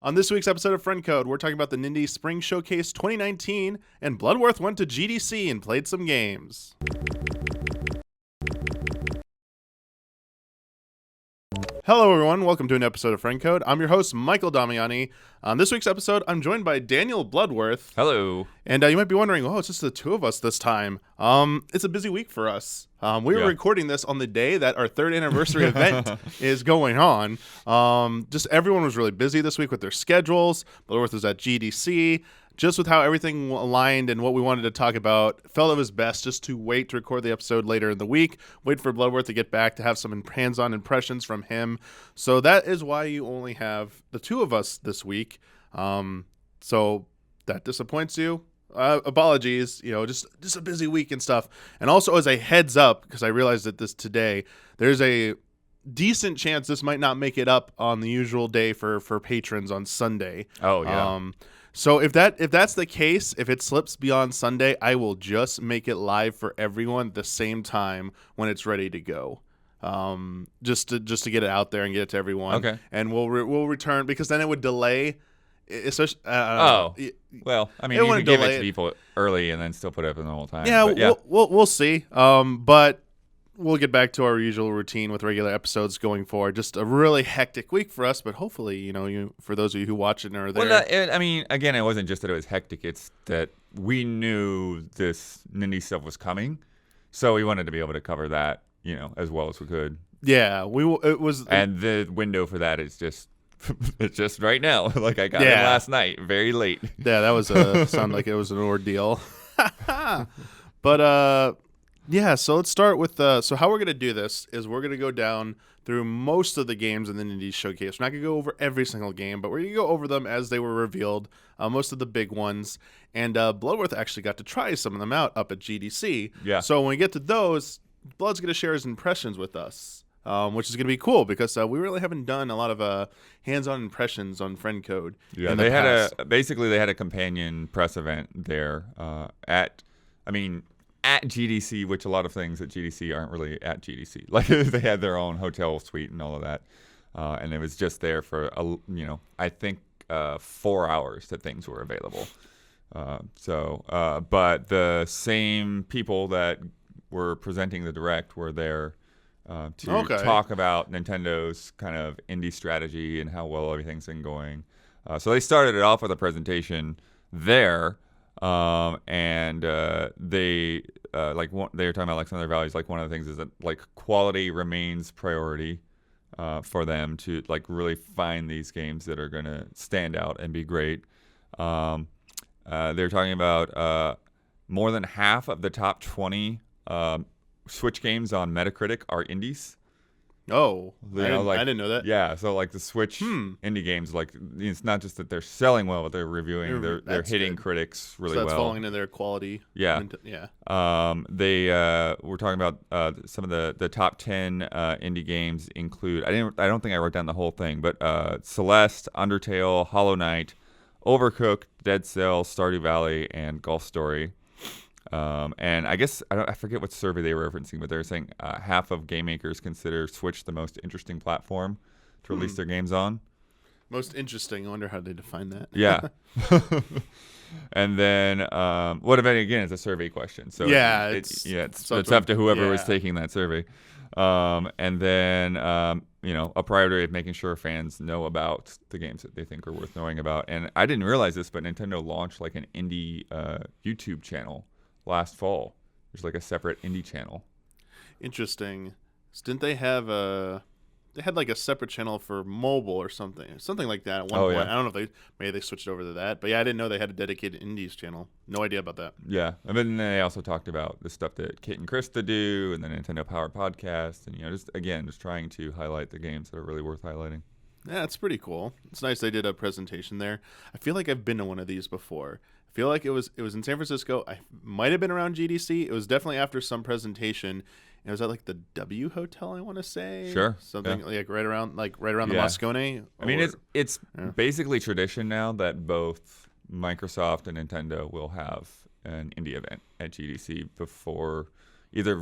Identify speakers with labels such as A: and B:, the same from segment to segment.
A: On this week's episode of Friend Code, we're talking about the Nindies Spring Showcase 2019, and Bloodworth went to GDC and played some games. Hello, everyone. Welcome to an episode of Friend Code. I'm your host, Michael Damiani. On this week's episode, I'm joined by Daniel Bloodworth.
B: Hello.
A: And you might be wondering, oh, it's just the two of us this time. It's a busy week for us. We were recording this on the day that our third anniversary event is going on. Just everyone was really busy this week with their schedules. Bloodworth was at GDC. Just with how everything aligned and what we wanted to talk about, felt it was best just to wait to record the episode later in the week, wait for Bloodworth to get back to have some hands-on impressions from him. So that is why you only have the two of us this week. So that disappoints you. Apologies, just a busy week and stuff. And also as a heads up, because I realized that this today, there's a decent chance this might not make it up on the usual day for patrons on Sunday.
B: Oh, yeah.
A: So if that's the case, if it slips beyond Sunday, I will just make it live for everyone at the same time when it's ready to go. Just to get it out there and get it to everyone.
B: Okay.
A: And we'll return, because then it would delay. Especially.
B: Well, I mean, you can give it to people early and then still put it up in the whole time.
A: Yeah, we'll see. But we'll get back to our usual routine with regular episodes going forward. Just a really hectic week for us, but hopefully, you for those of you who watch it and are there.
B: Well, I mean, again, it wasn't just that it was hectic. It's that we knew this Nindies stuff was coming, so we wanted to be able to cover that, as well as we could.
A: Yeah, it was,
B: and the window for that is just. It's just right now. Like I got it last night, very late.
A: Yeah, that was sounded like it was an ordeal. But yeah, so let's start with so how we're gonna do this is we're gonna go down through most of the games in the Nindies Showcase. We're not gonna go over every single game, but we're gonna go over them as they were revealed. Most of the big ones, and Bloodworth actually got to try some of them out up at GDC.
B: Yeah.
A: So when we get to those, Blood's gonna share his impressions with us. Which is going to be cool because we really haven't done a lot of hands-on impressions on Friend Code.
B: Yeah, they had a companion press event there at GDC, which a lot of things at GDC aren't really at GDC. Like they had their own hotel suite and all of that, and it was just there for I think 4 hours that things were available. But the same people that were presenting the Direct were there. To talk about Nintendo's kind of indie strategy and how well everything's been going. So they started it off with a presentation there, and they were talking about like some of their values. Like one of the things is that like quality remains priority for them to like really find these games that are going to stand out and be great. They're talking about more than half of the top 20 Switch games on Metacritic are indies.
A: Oh, I didn't know that.
B: Yeah, so like the Switch indie games, like it's not just that they're selling well, but they're reviewing, they're hitting critics really well.
A: So that's falling into their quality.
B: Yeah, They were talking about some of the top 10 indie games include. I don't think I wrote down the whole thing, but Celeste, Undertale, Hollow Knight, Overcooked, Dead Cells, Stardew Valley, and Golf Story. And I guess I forget what survey they were referencing, but they were saying half of game makers consider Switch the most interesting platform to release their games on.
A: Most interesting. I wonder how they define that.
B: Yeah. And then, what if again? It's a survey question, so it's up to whoever was taking that survey. And then a priority of making sure fans know about the games that they think are worth knowing about. And I didn't realize this, but Nintendo launched like an indie YouTube channel last fall. There's like a separate indie channel.
A: Interesting. Didn't they have they had like a separate channel for mobile or something like that at one point.
B: Yeah.
A: I don't know if maybe they switched over to that, but yeah, I didn't know they had a dedicated indies channel. No idea about that.
B: Yeah, and then they also talked about the stuff that Kit and Krista do, and the Nintendo Power Podcast, and just trying to highlight the games that are really worth highlighting.
A: Yeah, it's pretty cool. It's nice they did a presentation there. I feel like I've been to one of these before. I feel like it was in San Francisco. I might have been around GDC. It was definitely after some presentation. It was at like the W Hotel, I want to say.
B: Sure.
A: Something like right around the Moscone.
B: I mean, it's basically tradition now that both Microsoft and Nintendo will have an indie event at GDC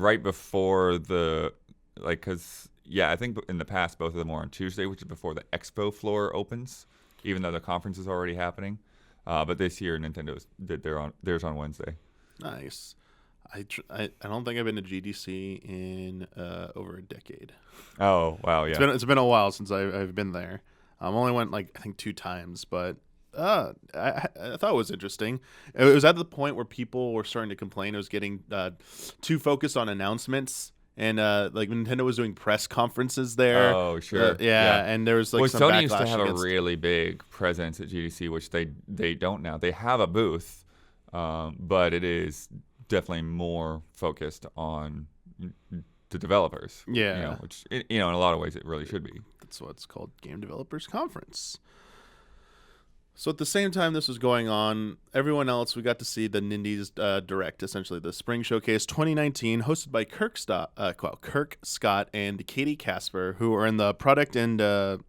B: right before the because I think in the past both of them were on Tuesday, which is before the expo floor opens. even though the conference is already happening. But this year, Nintendo did theirs on Wednesday.
A: Nice. I don't think I've been to GDC in over a decade.
B: Oh wow, yeah.
A: It's been a while since I've been there. I only went I think 2 times, but I thought it was interesting. It was at the point where people were starting to complain it was getting too focused on announcements. And Nintendo was doing press conferences there.
B: Oh, sure.
A: Yeah, and there was some
B: Sony
A: backlash
B: used to have
A: against...
B: a really big presence at GDC, which they don't now. They have a booth, but it is definitely more focused on the developers.
A: Yeah.
B: Which in a lot of ways it really should be.
A: That's what's called Game Developers Conference. So at the same time this was going on, everyone else, we got to see the Nindies Direct, essentially the Spring Showcase 2019, hosted by Kirk Scott and Katie Casper, who are in the product and the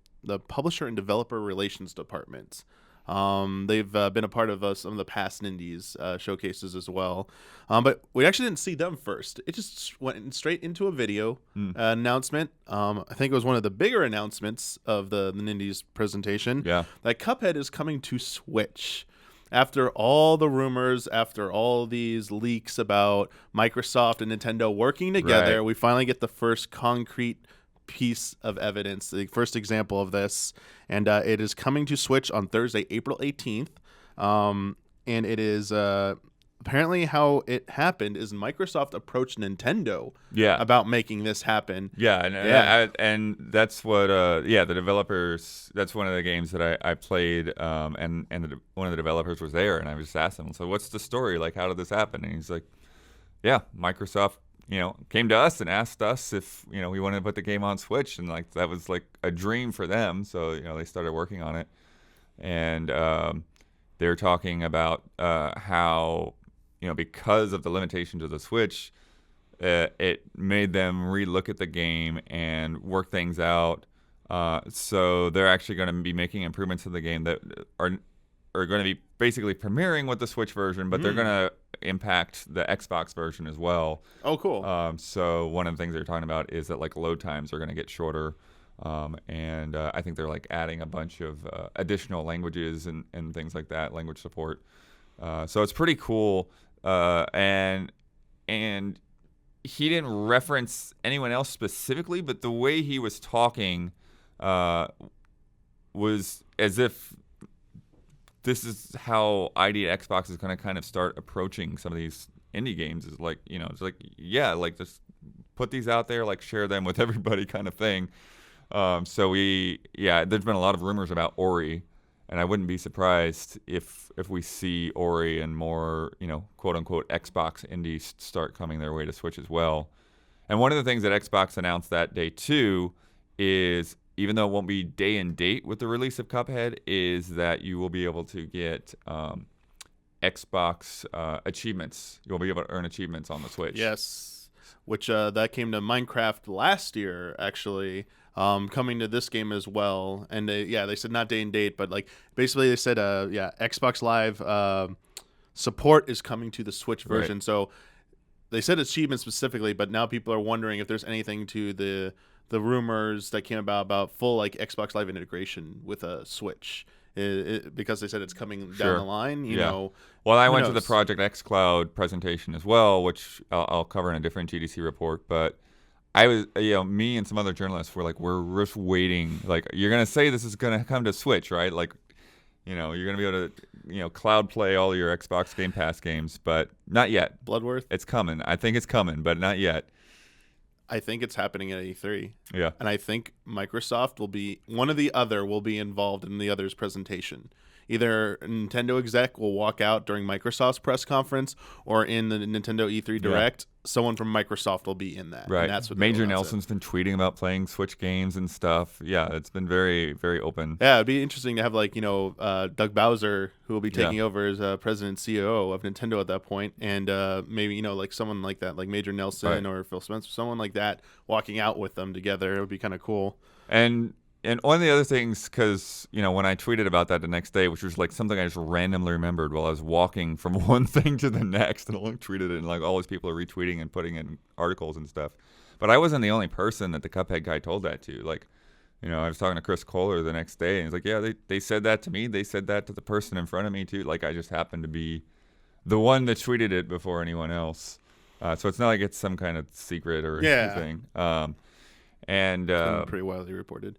A: publisher and developer relations departments. They've been a part of some of the past Nindies showcases as well. But we actually didn't see them first. It just went straight into a video announcement. I think it was one of the bigger announcements of the Nindies presentation.
B: Yeah.
A: That Cuphead is coming to Switch. After all the rumors, after all these leaks about Microsoft and Nintendo working together, we finally get the first concrete piece of evidence, the first example of this, and it is coming to Switch on Thursday, April 18th, and it is apparently how it happened is Microsoft approached Nintendo about making this happen.
B: And that's what the developers, that's one of the games that I played, and one of the developers was there, and I just asked him, so what's the story, like how did this happen? And he's like, Microsoft came to us and asked us if, we wanted to put the game on Switch, and that was a dream for them. So, they started working on it, and they're talking about how, because of the limitations of the Switch, it made them relook at the game and work things out. So they're actually going to be making improvements to the game that are going to be basically premiering with the Switch version, but they're going to impact the Xbox version as well.
A: Oh, cool.
B: So one of the things they're talking about is that load times are going to get shorter, and I think they're adding a bunch of additional languages and things like that, language support. So it's pretty cool. And he didn't reference anyone else specifically, but the way he was talking was as if this is how ID at Xbox is going to kind of start approaching some of these indie games. Is just put these out there, share them with everybody, kind of thing. There's been a lot of rumors about Ori, and I wouldn't be surprised if we see Ori and more, quote unquote Xbox indies start coming their way to Switch as well. And one of the things that Xbox announced that day too is, even though it won't be day and date with the release of Cuphead, is that you will be able to get Xbox achievements. You'll be able to earn achievements on the Switch.
A: Yes, which that came to Minecraft last year, actually, coming to this game as well. And they said not day and date, but basically they said Xbox Live support is coming to the Switch version. Right. So they said achievements specifically, but now people are wondering if there's anything to the rumors that came about full Xbox Live integration with a Switch, because they said it's coming down the line. You know.
B: Well, I went to the Project xCloud presentation as well, which I'll cover in a different GDC report. But I was, me and some other journalists were we're just waiting. You're gonna say this is gonna come to Switch, right? You're gonna be able to, cloud play all your Xbox Game Pass games, but not yet.
A: Bloodworth.
B: It's coming. I think it's coming, but not yet.
A: I think it's happening at E3.
B: Yeah.
A: And I think Microsoft will be, one or the other will be involved in the other's presentation. Either Nintendo exec will walk out during Microsoft's press conference, or in the Nintendo E3 Direct, someone from Microsoft will be in that.
B: Right.
A: And that's what
B: Major Nelson's been tweeting about playing Switch games and stuff. Yeah, it's been very, very open.
A: Yeah, it'd be interesting to have Doug Bowser, who will be taking over as president and CEO of Nintendo at that point, and maybe someone like that, like Major Nelson or Phil Spencer, someone like that, walking out with them together. It would be kind of cool.
B: And one of the other things, because, when I tweeted about that the next day, which was something I just randomly remembered while I was walking from one thing to the next, and I tweeted it, and all these people are retweeting and putting in articles and stuff. But I wasn't the only person that the Cuphead guy told that to. I was talking to Chris Kohler the next day, and he's like, yeah, they said that to me. They said that to the person in front of me, too. Like, I just happened to be the one that tweeted it before anyone else. So it's not like it's some kind of secret or anything. And
A: it's been pretty widely reported.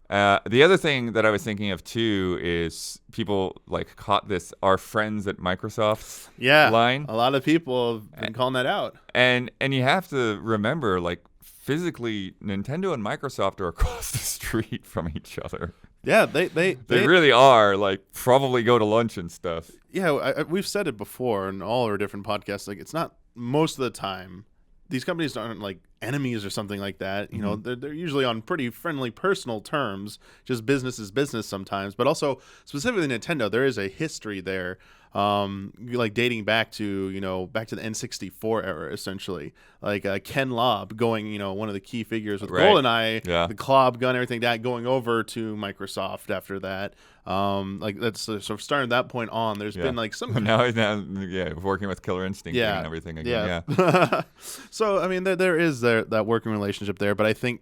B: The other thing that I was thinking of, too, is people, like, caught this our friends at Microsoft line.
A: A lot of people have been calling that out.
B: And you have to remember, like, physically, Nintendo and Microsoft are across the street from each other.
A: Yeah, they
B: really are. Like, probably go to lunch and stuff.
A: Yeah, we've said it before in all our different podcasts. Like, it's not most of the time. These companies aren't like enemies or something like that. You know, they're usually on pretty friendly personal terms. Just business is business sometimes. But also, specifically Nintendo, there is a history there, like dating back to the N64 era, essentially. Like Ken Lobb going, one of the key figures with GoldenEye, the Klobb gun, everything that going over to Microsoft after that. Like that's sort of starting that point on. There's been like some
B: now working with Killer Instinct and everything again.
A: Yeah. So I mean, there is that working relationship there, but I think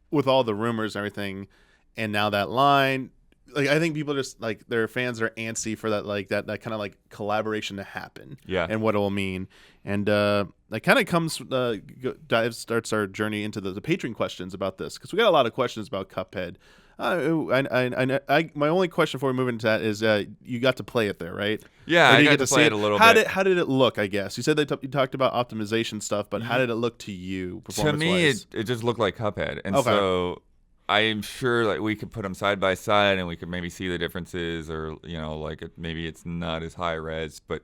A: with all the rumors and everything, and now that line, like I think people just like their fans are antsy for that that kind of like collaboration to happen.
B: Yeah.
A: And what it will mean, and that kind of starts our journey into the Patron questions about this, because we got a lot of questions about Cuphead. My only question before we move into that is you got to play it there, right?
B: Yeah, I got to play it a little bit.
A: How did it look, I guess? You said you talked about optimization stuff, but how did it look to you, performance-wise?
B: To me, it just looked like Cuphead. And so I'm sure like we could put them side by side and we could maybe see the differences, or, maybe it's not as high res. But,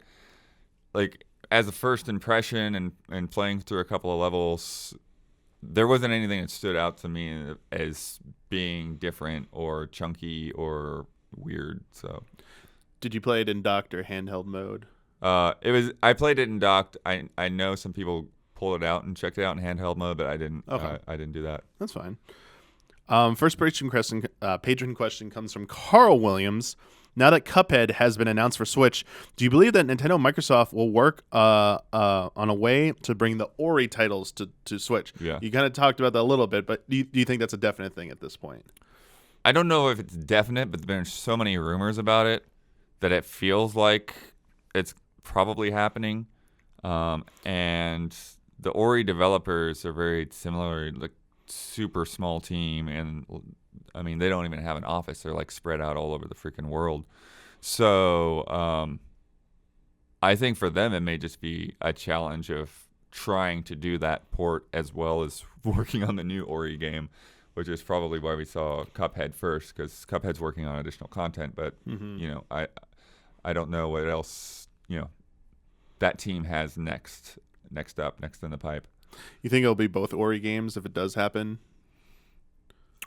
B: like, as a first impression and playing through a couple of levels, there wasn't anything that stood out to me as being different or chunky or weird. So,
A: did you play it in docked or handheld mode?
B: I played it in docked. I know some people pulled it out and checked it out in handheld mode, but I didn't.
A: Okay.
B: I didn't do that.
A: That's fine. First patron question comes from Carl Williams. Now that Cuphead has been announced for Switch, do you believe that Nintendo and Microsoft will work on a way to bring the Ori titles to Switch?
B: Yeah.
A: You kind of talked about that a little bit, but do you think that's a definite thing at this point?
B: I don't know if it's definite, but there's so many rumors about it that it feels like it's probably happening. And the Ori developers are very similar, like super small team, and I mean, they don't even have an office. They're like spread out all over the freaking world. So I think for them, it may just be a challenge of trying to do that port as well as working on the new Ori game, which is probably why we saw Cuphead first, because Cuphead's working on additional content. But, I don't know what else, that team has next in the pipe.
A: You think it'll be both Ori games if it does happen?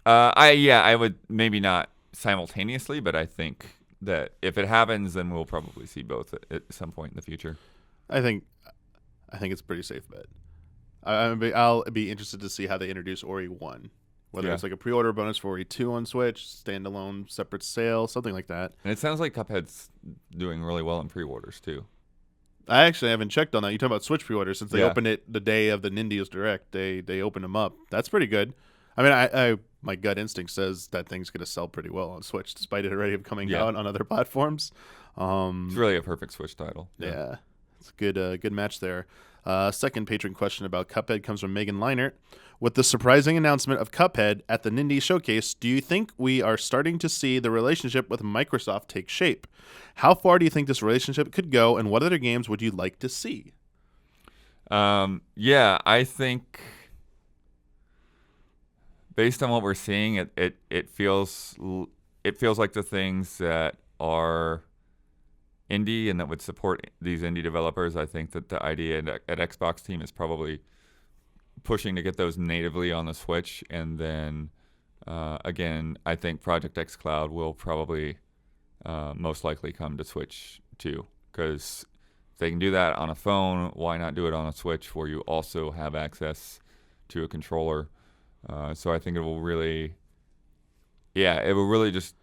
B: I would maybe not simultaneously, but I think that if it happens, then we'll probably see both at some point in the future.
A: I think it's a pretty safe bet. I'll be interested to see how they introduce Ori 1. Whether it's like a pre-order bonus for Ori 2 on Switch, standalone, separate sale, something like that.
B: And it sounds like Cuphead's doing really well in pre-orders, too.
A: I actually haven't checked on that. You talk about Switch pre-orders, since they opened it the day of the Nindies Direct. They opened them up. That's pretty good. I mean, I my gut instinct says that thing's going to sell pretty well on Switch, despite it already coming out on other platforms.
B: It's really a perfect Switch title.
A: Yeah, it's a good match there. Second patron question about Cuphead comes from Megan Leinert. With the surprising announcement of Cuphead at the Nindies Showcase, do you think we are starting to see the relationship with Microsoft take shape? How far do you think this relationship could go, and what other games would you like to see?
B: I think based on what we're seeing, it feels like the things that are indie and that would support these indie developers. I think that the idea at Xbox team is probably pushing to get those natively on the Switch, and then again, I think Project X Cloud will probably most likely come to Switch too, because if they can do that on a phone, why not do it on a Switch where you also have access to a controller? So I think it will really just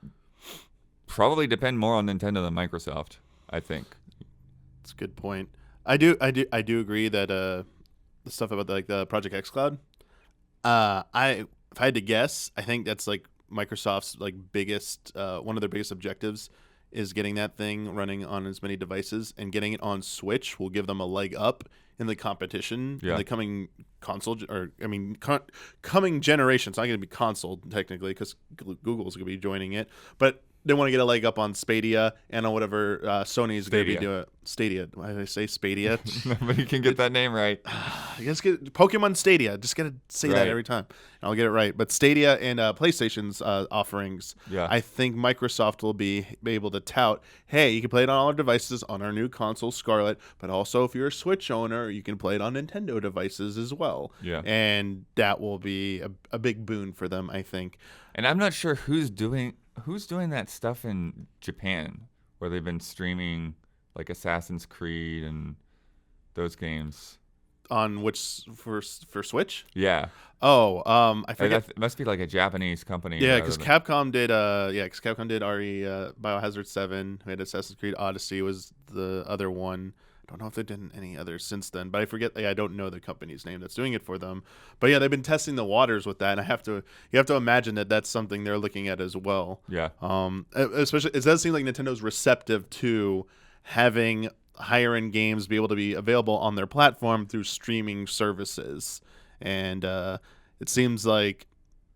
B: probably depend more on Nintendo than Microsoft, I think.
A: That's a good point. I do agree that the stuff about the Project X Cloud, I if I had to guess, I think that's like Microsoft's like biggest, one of their biggest objectives is getting that thing running on as many devices, and getting it on Switch will give them a leg up in the competition in the coming console, coming generation. It's not going to be console technically because Google's going to be joining it, but they want to get a leg up on Stadia and on whatever Sony's going to be doing. Stadia. Why did I say Stadia?
B: But you can get that name right.
A: I guess get Pokemon Stadia. Just got to say that every time. I'll get it right. But Stadia and PlayStation's offerings, I think Microsoft will be able to tout, hey, you can play it on all our devices on our new console, Scarlet, but also if you're a Switch owner, you can play it on Nintendo devices as well.
B: Yeah.
A: And that will be a big boon for them, I think.
B: And I'm not sure who's doing that stuff in Japan, where they've been streaming like Assassin's Creed and those games.
A: On which for Switch?
B: Yeah.
A: Oh, I forget.
B: It must be like a Japanese company.
A: Yeah, because Capcom did. Capcom did Biohazard 7. We had Assassin's Creed Odyssey was the other one. I don't know if they've done any others since then, but I forget. I don't know the company's name that's doing it for them. But yeah, they've been testing the waters with that, and you have to imagine that that's something they're looking at as well.
B: Yeah.
A: Especially, it does seem like Nintendo's receptive to having higher end games be able to be available on their platform through streaming services, and it seems like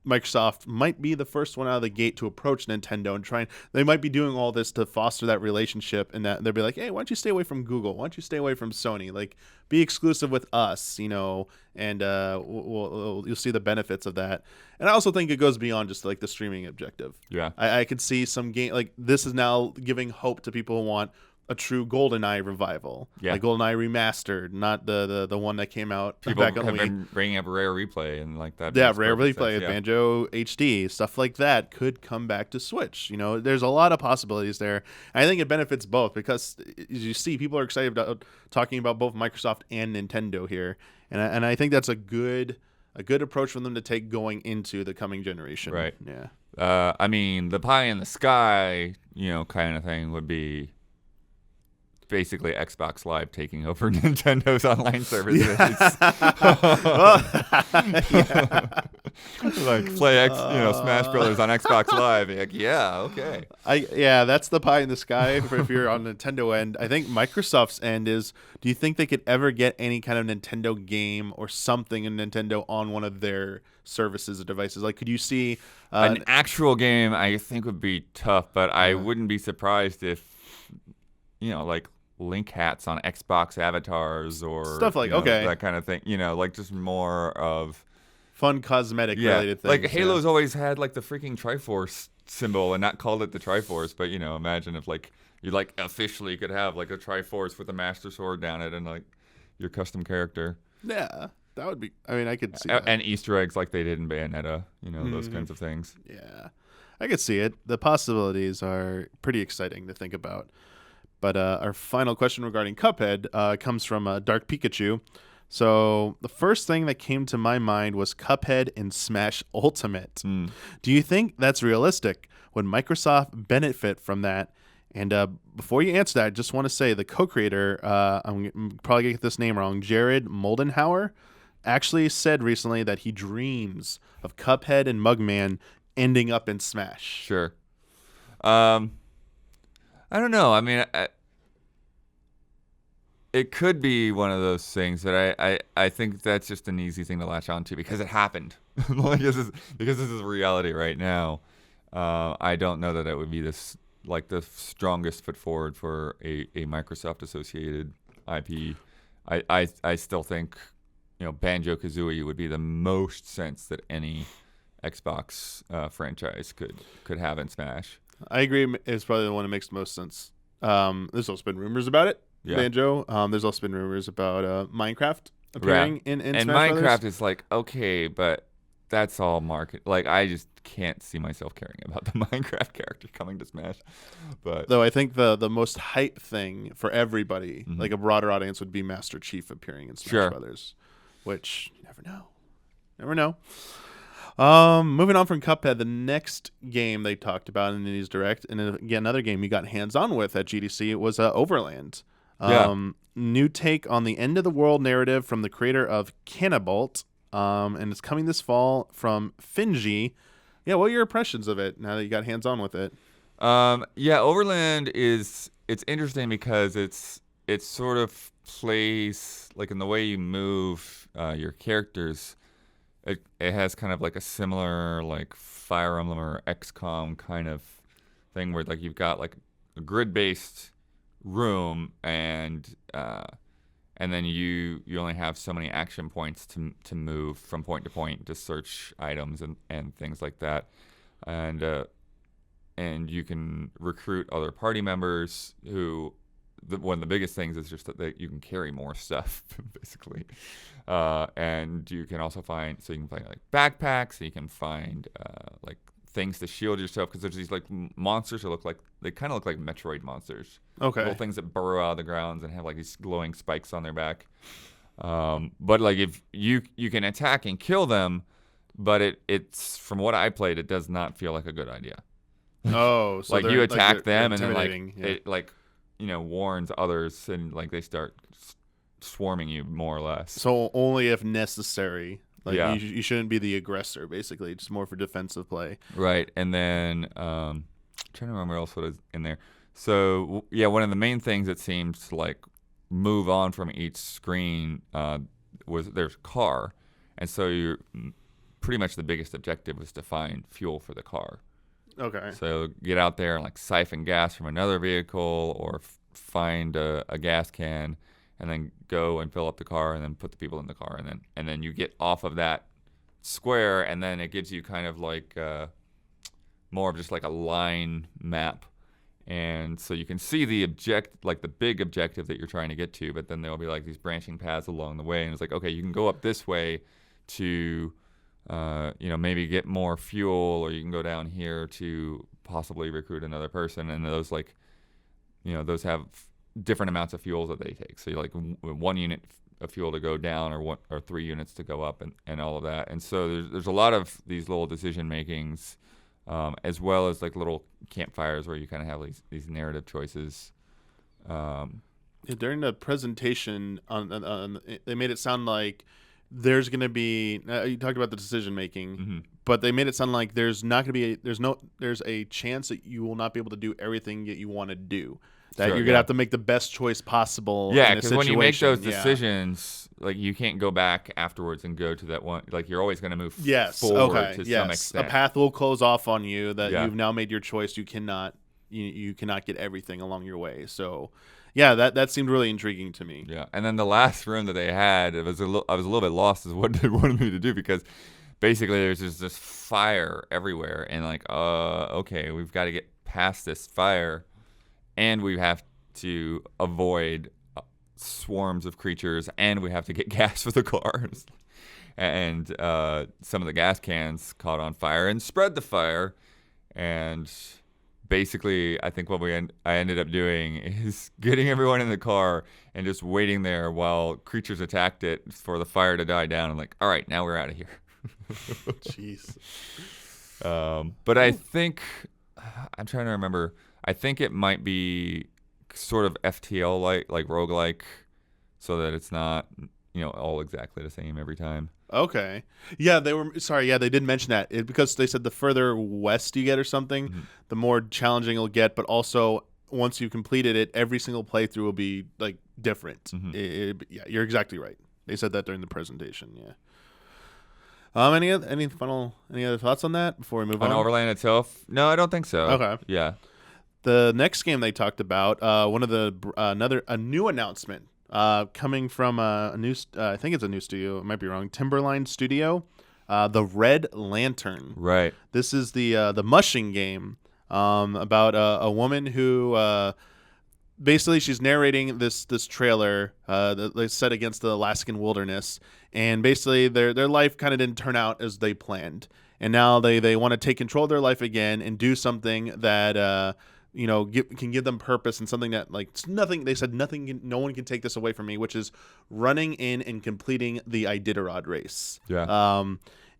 A: Microsoft might be the first one out of the gate to approach Nintendo and they might be doing all this to foster that relationship, and that they'll be like, hey, why don't you stay away from Google? Why don't you stay away from Sony? Like, be exclusive with us, and you'll see the benefits of that. And I also think it goes beyond just like the streaming objective.
B: Yeah.
A: I could see some game, like this is now giving hope to people who want a true GoldenEye revival, like GoldenEye remastered, not the one that came out
B: People
A: back on
B: have
A: Wii.
B: been bringing up Rare Replay and like that.
A: Yeah, Rare Replay, Banjo HD, stuff like that could come back to Switch. There's a lot of possibilities there. I think it benefits both because, as you see, people are excited about talking about both Microsoft and Nintendo here, and I think that's a good approach for them to take going into the coming generation.
B: Right.
A: Yeah.
B: I mean, the pie in the sky, kind of thing would be basically Xbox Live taking over Nintendo's online services. Like play Smash Brothers on Xbox Live. Like, yeah, okay.
A: That's the pie in the sky if you're on Nintendo end. I think Microsoft's end is, do you think they could ever get any kind of Nintendo game or something in Nintendo on one of their services or devices? Like, could you see
B: an actual game? I think would be tough, but I wouldn't be surprised if like Link hats on Xbox avatars or
A: stuff like
B: that kind of thing. Like just more of
A: fun cosmetic related things.
B: Like Halo's always had like the freaking Triforce symbol and not called it the Triforce, but imagine if like you like officially could have like a Triforce with a Master Sword down it and like your custom character.
A: Yeah, that would be. I mean, I could see that.
B: And Easter eggs like they did in Bayonetta. Those kinds of things.
A: Yeah, I could see it. The possibilities are pretty exciting to think about. But our final question regarding Cuphead comes from Dark Pikachu. So the first thing that came to my mind was Cuphead in Smash Ultimate. Do you think that's realistic? Would Microsoft benefit from that? And before you answer that, I just want to say the co-creator, I'm probably going to get this name wrong, Jared Moldenhauer, actually said recently that he dreams of Cuphead and Mugman ending up in Smash.
B: Sure. I don't know. I mean, it could be one of those things that I think that's just an easy thing to latch on to because it happened. Because this is a reality right now. I don't know that it would be the strongest foot forward for a Microsoft associated IP. I still think Banjo-Kazooie would be the most sense that any Xbox franchise could have in Smash.
A: I agree. It's probably the one that makes the most sense. There's also been rumors about it, Banjo. There's also been rumors about Minecraft appearing in
B: and
A: Smash
B: Minecraft
A: Brothers.
B: Is like, okay, but that's all market. Like, I just can't see myself caring about the Minecraft character coming to Smash. But
A: though I think the most hype thing for everybody, like a broader audience, would be Master Chief appearing in Smash Brothers, which you never know. Never know. Moving on from Cuphead, the next game they talked about in the Nindies Direct, and again another game you got hands-on with at GDC, was Overland. New take on the end of the world narrative from the creator of Cannabalt. and it's coming this fall from Finji. Yeah, what are your impressions of it now that you got hands-on with it?
B: Overland it's interesting because it sort of plays like in the way you move your characters. It has kind of like a similar like Fire Emblem or XCOM kind of thing where like you've got like a grid-based room and then you only have so many action points to move from point to point to search items and things like that, and you can recruit other party members who. One of the biggest things is just that you can carry more stuff, basically. And you can also find like backpacks, so you can find like things to shield yourself, because there's these like monsters that kind of look like Metroid monsters.
A: Okay.
B: Little things that burrow out of the ground and have like these glowing spikes on their back. But like if you can attack and kill them, but it's from what I played, it does not feel like a good idea.
A: Oh, so
B: like you attack them and then
A: it
B: warns others, and like they start swarming you more or less.
A: So only if necessary. Like
B: yeah.
A: you shouldn't be the aggressor, basically. It's more for defensive play.
B: Right. And then trying to remember else what is in there. So yeah, one of the main things that seemed to like move on from each screen was there's car, and so you're pretty much the biggest objective was to find fuel for the car.
A: Okay.
B: So get out there and like siphon gas from another vehicle, or find a gas can, and then go and fill up the car, and then put the people in the car, and then you get off of that square, and then it gives you kind of like more of just like a line map, and so you can see the big objective that you're trying to get to, but then there'll be like these branching paths along the way, and it's like, okay, you can go up this way to maybe get more fuel, or you can go down here to possibly recruit another person, and those like, those have different amounts of fuels that they take. So you like 1 unit of fuel to go down, or 3 units to go up, and all of that. And so there's a lot of these little decision makings, as well as like little campfires where you kind of have these narrative choices.
A: During the presentation, they made it sound like there's going to be you talked about the decision making,
B: mm-hmm.
A: but they made it sound like there's not going to be there's a chance that you will not be able to do everything that you want to do. That you're going to have to make the best choice possible.
B: Yeah, because when you make those decisions, like you can't go back afterwards and go to that one. Like you're always going to move forward to some extent.
A: A path will close off on you that you've now made your choice. You cannot get everything along your way. So. Yeah, that seemed really intriguing to me.
B: Yeah, and then the last room that they had, I was a little bit lost as what they wanted me to do, because basically there's just this fire everywhere, and like, okay, we've got to get past this fire, and we have to avoid swarms of creatures, and we have to get gas for the cars. And some of the gas cans caught on fire and spread the fire, and basically, I think what I ended up doing is getting everyone in the car and just waiting there while creatures attacked it for the fire to die down. And like, all right, now we're out of here.
A: Jeez.
B: But I think, I'm trying to remember, I think it might be sort of FTL like roguelike, so that it's not, all exactly the same every time.
A: Okay. Yeah, they did mention that. Because they said the further west you get or something, mm-hmm. the more challenging it'll get, but also once you've completed it, every single playthrough will be like different. Mm-hmm. Yeah, you're exactly right. They said that during the presentation, yeah. Any other thoughts on that before we move on?
B: On Overland itself? No, I don't think so.
A: Okay.
B: Yeah.
A: The next game they talked about, a new announcement. Coming from a new, I think it's a new studio. It might be wrong. Timberline Studio, the Red Lantern.
B: Right.
A: This is the mushing game about a woman who basically she's narrating this trailer that's set against the Alaskan wilderness, and basically their life kind of didn't turn out as they planned, and now they want to take control of their life again and do something that can give them purpose, and something that nothing. They said no one can take this away from me, which is running in and completing the Iditarod race.
B: Yeah.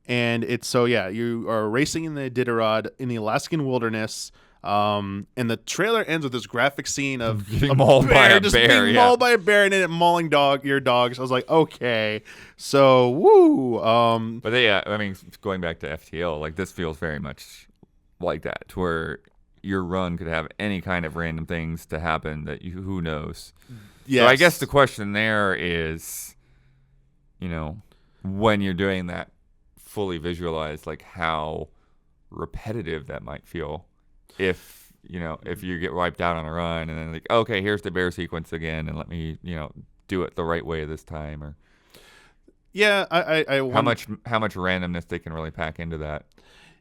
A: And it's you are racing in the Iditarod in the Alaskan wilderness. And the trailer ends with this graphic scene of
B: being mauled by a bear,
A: being mauled by a bear, and then it mauling your dogs. I was like, okay, so woo.
B: But I mean, going back to FTL, like this feels very much like that, to where your run could have any kind of random things to happen that who knows. Yes. So I guess the question there is, when you're doing that fully visualized, like how repetitive that might feel if you get wiped out on a run and then like, okay, here's the bear sequence again and let me, do it the right way this time, or how much randomness they can really pack into that.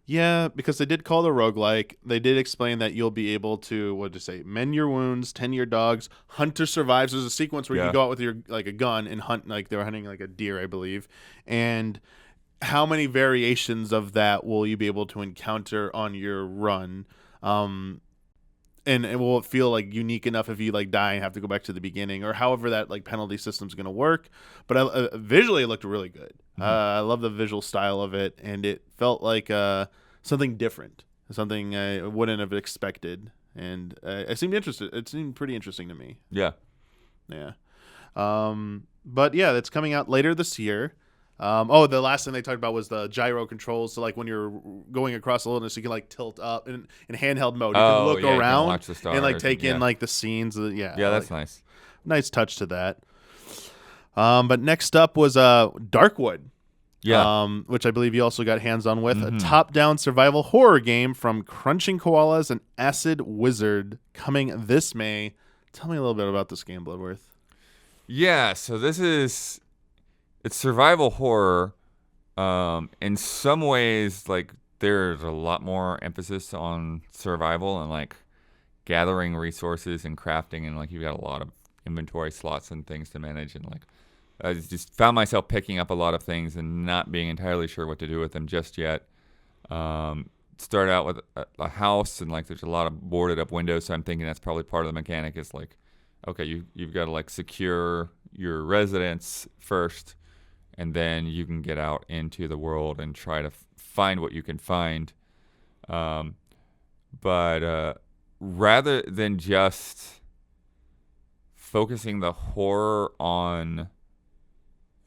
A: Yeah, because they did call it a roguelike. They did explain that you'll be able to, mend your wounds, tend your dogs, hunter survives. There's a sequence where you go out with your a gun and hunt, like they were hunting like a deer, I believe. And how many variations of that will you be able to encounter on your run? And will it feel like unique enough if you like die and have to go back to the beginning, or however that like penalty system's going to work? But visually, it looked really good. Mm-hmm. I love the visual style of it, and it felt like something different, something I wouldn't have expected, and I seemed interested. It seemed pretty interesting to me.
B: Yeah.
A: But yeah, that's coming out later this year. The last thing they talked about was the gyro controls. So like when you're going across the wilderness, you can like tilt up in handheld mode. You can look around
B: watch the stars
A: and like take in like the scenes.
B: Yeah, that's nice.
A: Nice touch to that. But next up was Darkwood.
B: Yeah.
A: Which I believe you also got hands on with. Mm-hmm. A top-down survival horror game from Crunching Koalas and Acid Wizard, coming this May. Tell me a little bit about this game, Bloodworth.
B: Yeah, so it's survival horror. In some ways, like there's a lot more emphasis on survival and like gathering resources and crafting, and like you've got a lot of inventory slots and things to manage, and like I just found myself picking up a lot of things and not being entirely sure what to do with them just yet. Started out with a house, and like there's a lot of boarded up windows, so I'm thinking that's probably part of the mechanic. Is like, okay, you've got to like secure your residence first, and then you can get out into the world and try to find what you can find. But rather than just focusing the horror on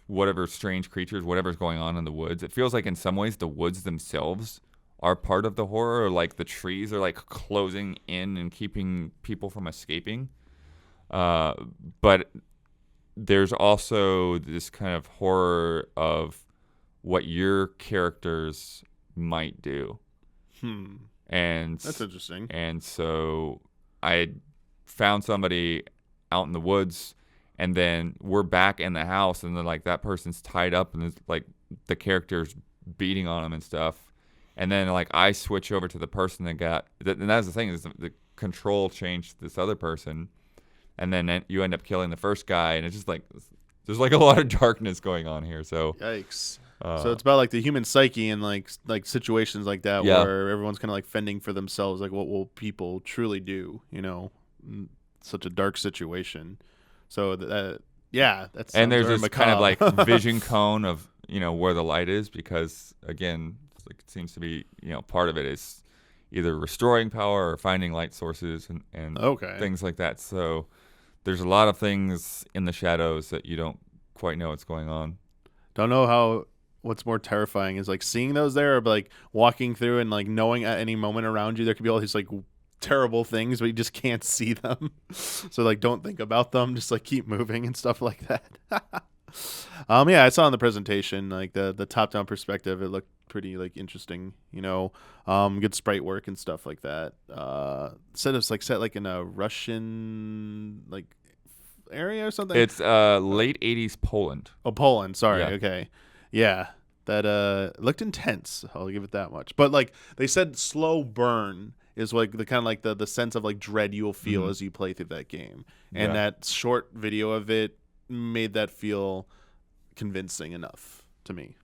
B: whatever strange creatures, whatever's going on in the woods, it feels like in some ways the woods themselves are part of the horror, or like the trees are like closing in and keeping people from escaping. But there's also this kind of horror of what your characters might do. And
A: that's interesting.
B: And so I found somebody out in the woods, and then we're back in the house, and then like that person's tied up, and it's like the character's beating on him and stuff. And then like I switch over to the person and that's the thing, is the control changed this other person. And then you end up killing the first guy, and it's just like there's like a lot of darkness going on here. So
A: yikes! So it's about like the human psyche and like situations like that, where everyone's kind of like fending for themselves. Like, what will people truly do? In such a dark situation. So that's
B: and there's this kind of like vision cone of where the light is, because again, it seems to be part of it is either restoring power or finding light sources and things like that. So there's a lot of things in the shadows that you don't quite know what's going on.
A: Don't know what's more terrifying is like seeing those there, or like walking through and like knowing at any moment around you there could be all these like terrible things, but you just can't see them. So like don't think about them, just like keep moving and stuff like that. I saw in the presentation like the top-down perspective, it looked pretty like interesting, good sprite work and stuff like that. Set in a Russian like area or something.
B: It's late 80s Poland.
A: Oh, Poland, sorry.
B: Yeah.
A: Okay. Yeah. That looked intense, I'll give it that much. But like they said, slow burn is like the kind of like the sense of like dread you will feel as you play through that game. And that short video of it made that feel convincing enough to me.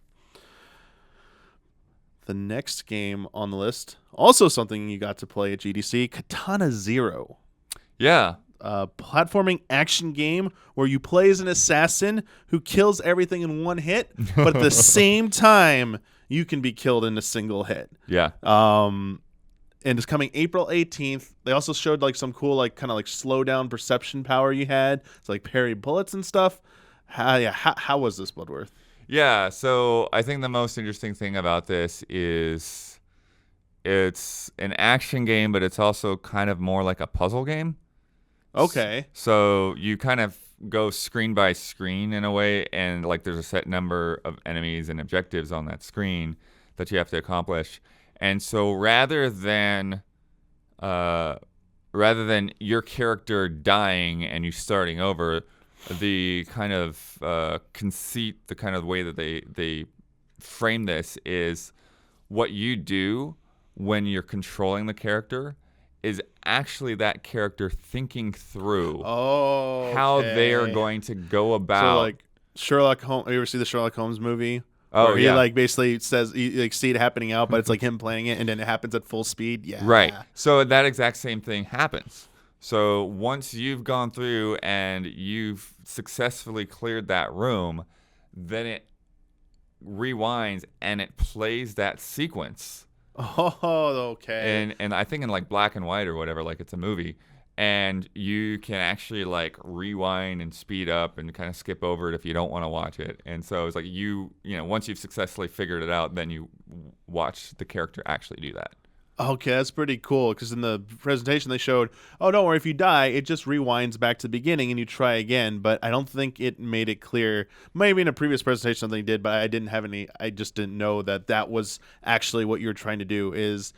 A: The next game on the list, also something you got to play at GDC, Katana Zero.
B: Yeah.
A: A platforming action game where you play as an assassin who kills everything in one hit, but at the same time, you can be killed in a single hit.
B: Yeah.
A: and it's coming April 18th. They also showed like some cool like kind of like slow down perception power you had. It's like parry bullets and stuff. How was this, Bloodworth?
B: Yeah, so I think the most interesting thing about this is it's an action game, but it's also kind of more like a puzzle game.
A: Okay.
B: So you kind of go screen by screen in a way, and like there's a set number of enemies and objectives on that screen that you have to accomplish. And so rather than your character dying and you starting over, the kind of conceit, the kind of way that they frame this is what you do when you're controlling the character is actually that character thinking through how they are going to go about.
A: So like Sherlock Holmes, you ever see the Sherlock Holmes movie?
B: Oh,
A: he like basically says you like see it happening out, but it's like him playing it, and then it happens at full speed. Yeah.
B: Right. So that exact same thing happens. So once you've gone through and you've successfully cleared that room, then it rewinds and it plays that sequence.
A: Oh, okay.
B: And I think in like black and white or whatever, like it's a movie, and you can actually like rewind and speed up and kind of skip over it if you don't want to watch it. And so it's like you know, once you've successfully figured it out, then you watch the character actually do that.
A: Okay, that's pretty cool, because in the presentation they showed, oh, don't worry, if you die, it just rewinds back to the beginning and you try again, but I don't think it made it clear. Maybe in a previous presentation something did, but I just didn't know that was actually what you were trying to do, is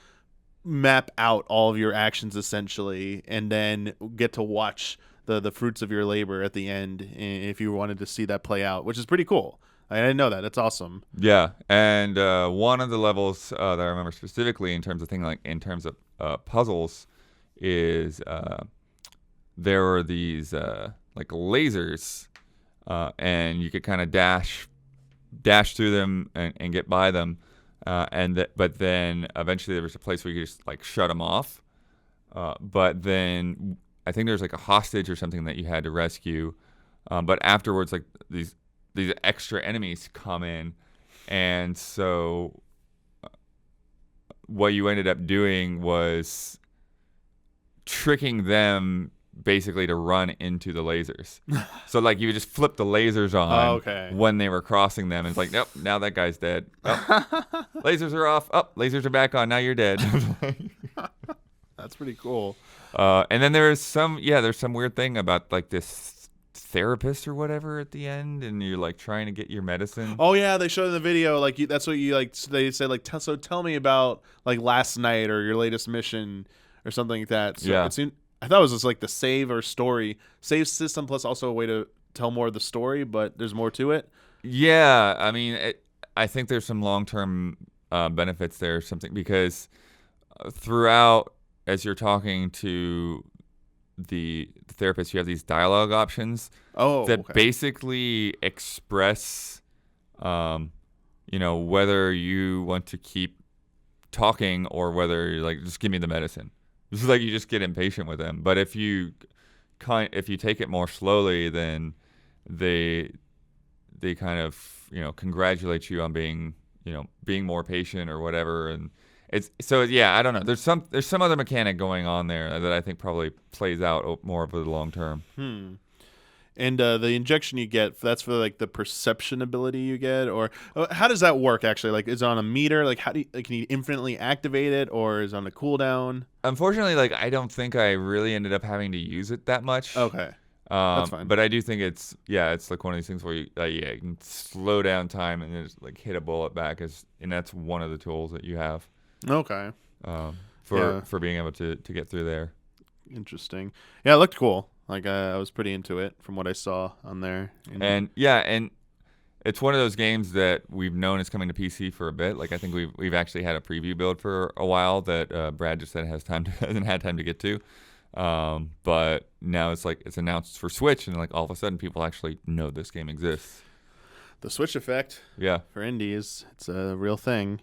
A: map out all of your actions essentially, and then get to watch the fruits of your labor at the end if you wanted to see that play out, which is pretty cool. I didn't know that. That's awesome.
B: Yeah, and one of the levels that I remember specifically in terms of puzzles is there were these like lasers, and you could kind of dash through them and get by them, but then eventually there was a place where you could just like shut them off. But then I think there's like a hostage or something that you had to rescue, but afterwards like these extra enemies come in, and so what you ended up doing was tricking them basically to run into the lasers. So like you would just flip the lasers on when they were crossing them, and it's like, nope, now that guy's dead. Oh, lasers are off. Oh, lasers are back on. Now you're dead.
A: That's pretty cool.
B: And then there's some weird thing about like this therapist or whatever at the end, and you're like trying to get your medicine.
A: Oh yeah, they showed in the video like that's what you like. They said like so tell me about like last night or your latest mission or something like that. So
B: yeah,
A: I thought it was just like the save system plus also a way to tell more of the story, but there's more to it.
B: Yeah, I mean, I think there's some long-term benefits there or something, because throughout as you're talking to the therapist, you have these dialogue options that basically express, whether you want to keep talking or whether you're like, just give me the medicine. This is like you just get impatient with them. But if you take it more slowly, then they kind of congratulate you on being more patient or whatever. And I don't know. There's some other mechanic going on there that I think probably plays out more over the long term.
A: And the injection you get, that's for like the perception ability you get, or how does that work actually? Like, is it on a meter? Like, how do you, can you infinitely activate it, or is it on a cooldown?
B: Unfortunately, like I don't think I really ended up having to use it that much.
A: Okay. That's fine.
B: But I do think it's like one of these things where you can slow down time and just like hit a bullet back, and that's one of the tools that you have.
A: Okay.
B: For being able to get through there.
A: Interesting. Yeah, it looked cool. Like I was pretty into it from what I saw on there.
B: And it's one of those games that we've known is coming to PC for a bit. Like I think we've actually had a preview build for a while that Brad just said hasn't had time to get to. But now it's announced for Switch, and like all of a sudden people actually know this game exists.
A: The Switch effect.
B: Yeah.
A: For indies, it's a real thing.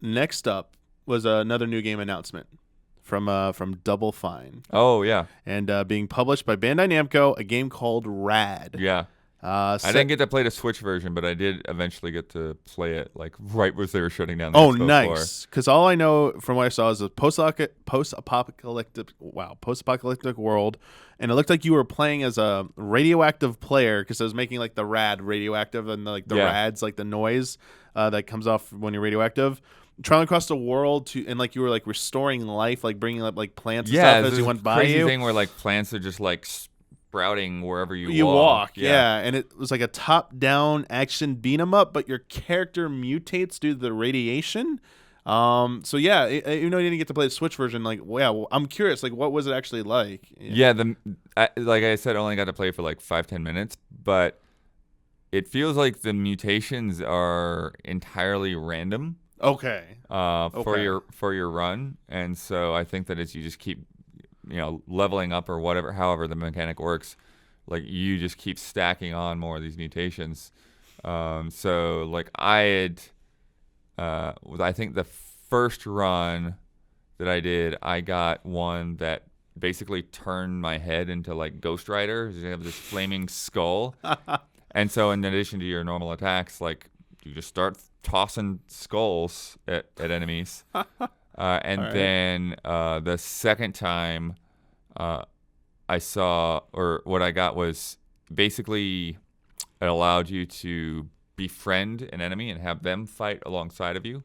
A: Next up was another new game announcement from Double Fine.
B: Oh yeah.
A: And being published by Bandai Namco, a game called Rad.
B: Yeah. I didn't get to play the Switch version, but I did eventually get to play it like right as they were shutting down the
A: Oh,
B: expo
A: nice. Because all I know from what I saw is a post-apocalyptic world, and it looked like you were playing as a radioactive player because it was making like the rad radioactive and the rads, like the noise that comes off when you're radioactive. Traveling across the world and like you were like restoring life, like bringing up like plants and stuff as you went by you.
B: Crazy thing where like plants are just like sprouting wherever you
A: walk. Yeah, and it was like a top-down action beat 'em up, but your character mutates due to the radiation. So yeah, even though you didn't get to play the Switch version, like, I'm curious, like, what was it actually like?
B: Yeah, like I said, I only got to play for like 5-10 minutes, but it feels like the mutations are entirely random.
A: Okay.
B: For your run, and so I think that as you just keep, leveling up or whatever, however the mechanic works, like you just keep stacking on more of these mutations. So like I think the first run that I did, I got one that basically turned my head into like Ghost Rider. You have this flaming skull, and so in addition to your normal attacks, like you just start tossing skulls at enemies. Then the second time I saw, or what I got was basically it allowed you to befriend an enemy and have them fight alongside of you.